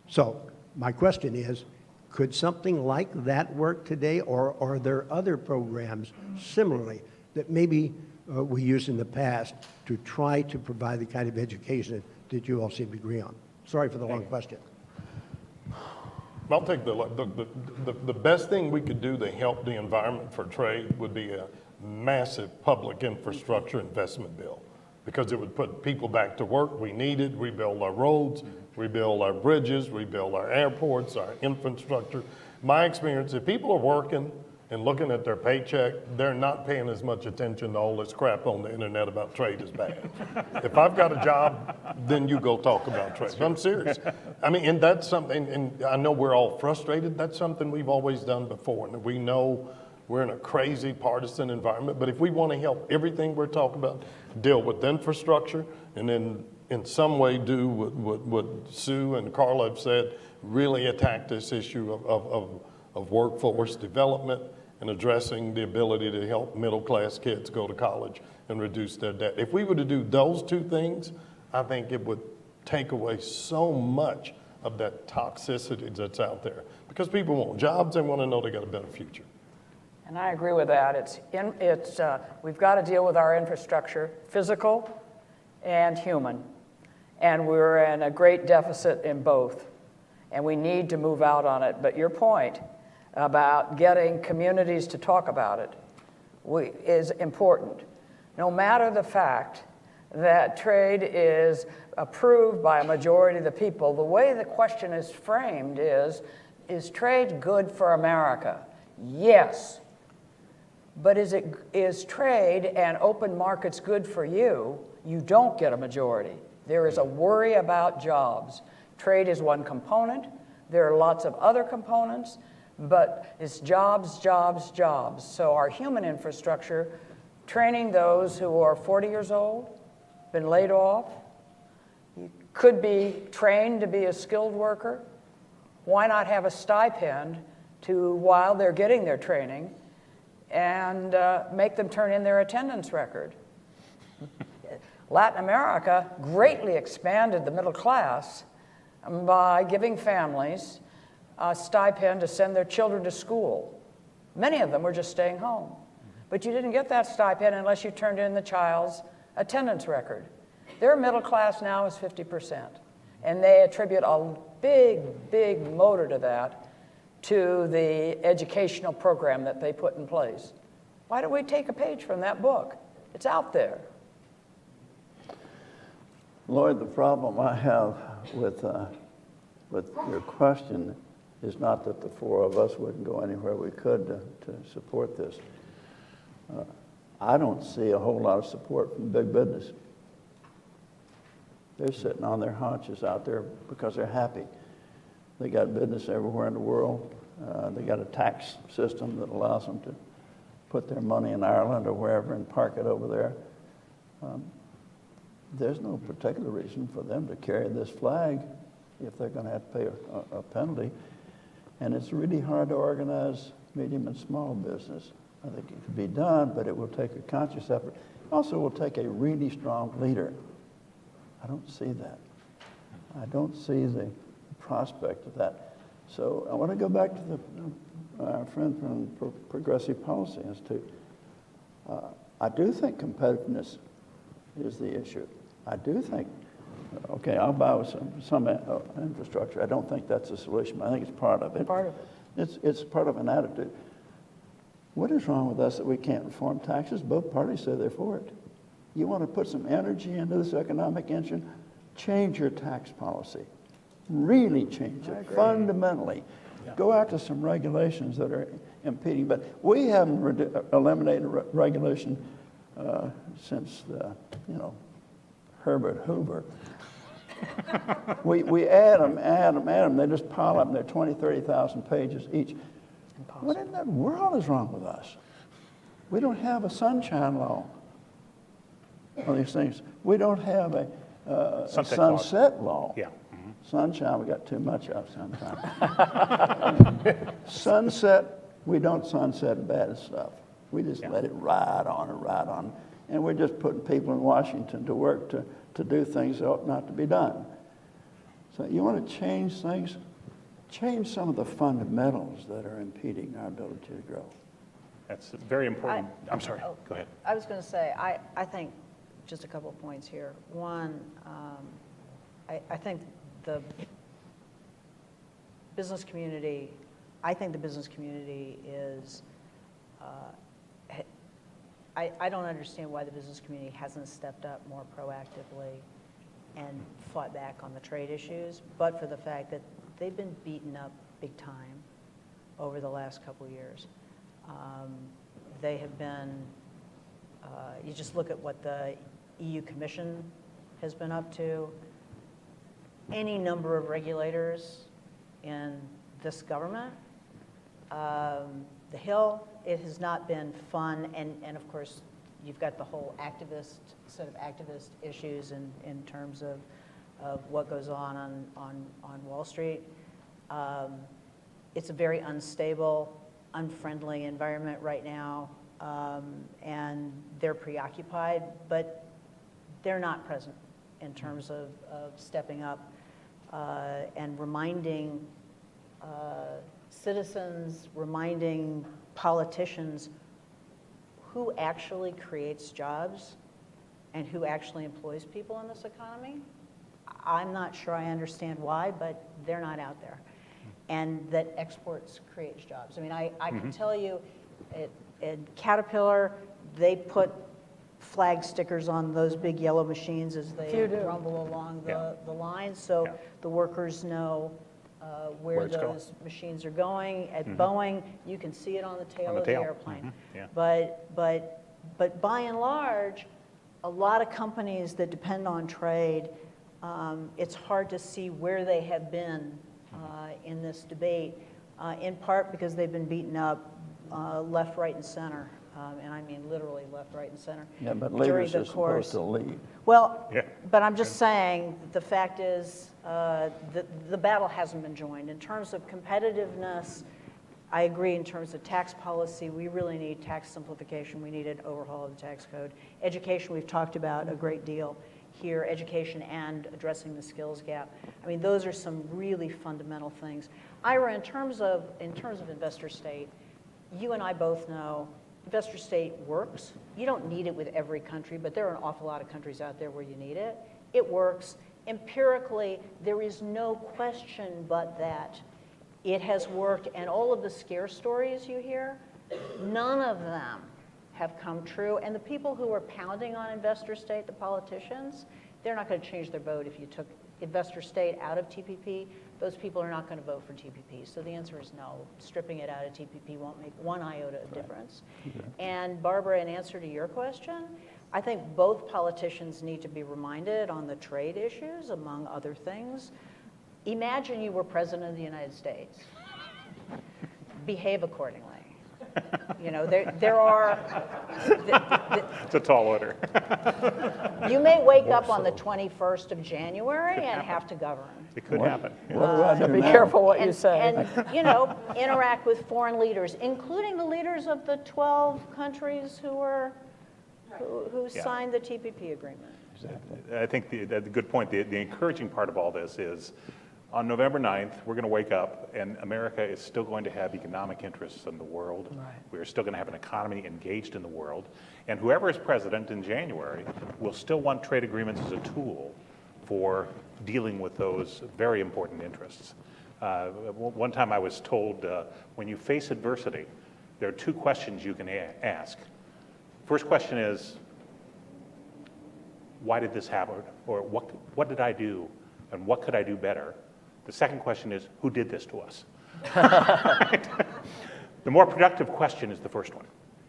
So my question is, could something like that work today, or are there other programs similarly that maybe we used in the past to try to provide the kind of education that you all seem to agree on? Sorry for the long question. I'll take the best thing we could do to help the environment for trade would be a massive public infrastructure investment bill, because it would put people back to work. We need it. Rebuild our roads, rebuild our bridges, rebuild our airports, our infrastructure. My experience, if people are working and looking at their paycheck, they're not paying as much attention to all this crap on the internet about trade is bad. If I've got a job, then you go talk about trade. I'm serious. I mean, and that's something, and I know we're all frustrated. That's something we've always done before. And we know we're in a crazy partisan environment, but if we want to help everything we're talking about deal with infrastructure, and then in some way do what Sue and Carla have said, really attack this issue of workforce development and addressing the ability to help middle-class kids go to college and reduce their debt. If we were to do those two things, I think it would take away so much of that toxicity that's out there. Because people want jobs, they want to know they got a better future. And I agree with that. We've got to deal with our infrastructure, physical and human. And we're in a great deficit in both. And we need to move out on it. But your point about getting communities to talk about it is important. No matter the fact that trade is approved by a majority of the people, the way the question is framed is trade good for America? Yes. But is trade and open markets good for you? You don't get a majority. There is a worry about jobs. Trade is one component. There are lots of other components, but it's jobs, jobs, jobs. So our human infrastructure, training those who are 40 years old, been laid off, could be trained to be a skilled worker. Why not have a stipend while they're getting their training and make them turn in their attendance record? Latin America greatly expanded the middle class by giving families a stipend to send their children to school. Many of them were just staying home. But you didn't get that stipend unless you turned in the child's attendance record. Their middle class now is 50%. And they attribute a big, big motor to that, to the educational program that they put in place. Why don't we take a page from that book? It's out there. Lloyd, the problem I have with your question is not that the four of us wouldn't go anywhere we could to support this. I don't see a whole lot of support from big business. They're sitting on their haunches out there because they're happy. They got business everywhere in the world. They got a tax system that allows them to put their money in Ireland or wherever and park it over there. There's no particular reason for them to carry this flag if they're going to have to pay a penalty. And it's really hard to organize medium and small business. I think it could be done, but it will take a conscious effort. Also, it will take a really strong leader. I don't see that. I don't see the prospect of that. So I want to go back to our friend from Progressive Policy Institute. I do think competitiveness is the issue. I do think, okay, I'll buy with some infrastructure. I don't think that's a solution. I think it's part of it. Part of it. It's part of an attitude. What is wrong with us that we can't reform taxes? Both parties say they're for it. You want to put some energy into this economic engine? Change your tax policy. Really change it, fundamentally. Yeah. Go after some regulations that are impeding. But we haven't eliminated regulation since Herbert Hoover. we add them. They just pile up. They're 20,000, 30,000 pages each. Impossible. What in the world is wrong with us? We don't have a sunshine law on these things. We don't have a sunset law. Yeah. Sunshine, we got too much of sometimes. Sunset, we don't sunset bad stuff. We just let it ride on and ride on. And we're just putting people in Washington to work to do things that ought not to be done. So you want to change things? Change some of the fundamentals that are impeding our ability to grow. That's very important. I'm sorry, go ahead. I was going to say, I think just a couple of points here. One, I think the business community, is, I don't understand why the business community hasn't stepped up more proactively and fought back on the trade issues, but for the fact that they've been beaten up big time over the last couple of years. They have been, you just look at what the EU Commission has been up to. Any number of regulators in this government. The Hill, it has not been fun, and of course, you've got the whole set of activist issues in terms of what goes on Wall Street. It's a very unstable, unfriendly environment right now, and they're preoccupied, but they're not present in terms of stepping up and reminding citizens, reminding politicians who actually creates jobs and who actually employs people in this economy. I'm not sure I understand why, but they're not out there. And that exports creates jobs. I mean, I can tell you at Caterpillar, they put flag stickers on those big yellow machines as they rumble along the line, so the workers know where those machines are going. At Boeing, you can see it on the tail of the airplane. But by and large, a lot of companies that depend on trade, it's hard to see where they have been in this debate, in part because they've been beaten up left, right, and center. And I mean literally left, right, and center. Yeah, but leaders are supposed to lead. Well, but I'm just saying, the fact is, the battle hasn't been joined. In terms of competitiveness, I agree. In terms of tax policy, we really need tax simplification. We need an overhaul of the tax code. Education, we've talked about a great deal here, education and addressing the skills gap. I mean, those are some really fundamental things. Ira, in terms of investor state, you and I both know investor state works. You don't need it with every country, but there are an awful lot of countries out there where you need it. It works. Empirically, there is no question but that it has worked, and all of the scare stories you hear, none of them have come true. And the people who are pounding on investor state, the politicians, they're not going to change their vote if you took investor state out of TPP. Those people are not going to vote for TPP. So the answer is no. Stripping it out of TPP won't make one iota of difference. And Barbara, in answer to your question, I think both politicians need to be reminded on the trade issues, among other things. Imagine you were president of the United States. Behave accordingly. You know, there are... It's a tall order. You may wake up on the 21st of January and have to govern. It could happen. Be careful what you say. And, you know, interact with foreign leaders, including the leaders of the 12 countries who signed the TPP agreement. I think the good point, the encouraging part of all this is on November 9th, we're going to wake up and America is still going to have economic interests in the world. Right. We're still going to have an economy engaged in the world. And whoever is president in January will still want trade agreements as a tool for dealing with those very important interests. One time I was told when you face adversity, there are two questions you can ask. First question is, why did this happen? Or what did I do? And what could I do better? The second question is, who did this to us? The more productive question is the first one.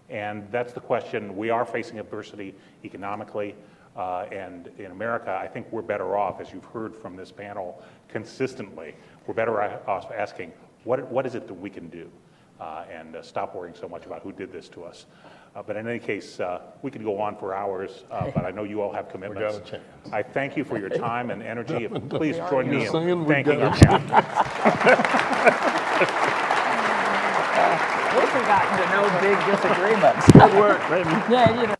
And that's the question. We are facing adversity economically. And in America, I think we're better off, as you've heard from this panel consistently, we're better off asking, what is it that we can do? and stop worrying so much about who did this to us. But in any case, we could go on for hours, but I know you all have commitments. We got a chance. I thank you for your time and energy. Please join me in saying we thanking got our a captain. We've gotten to no big disagreements. Good work, baby. Yeah, you know.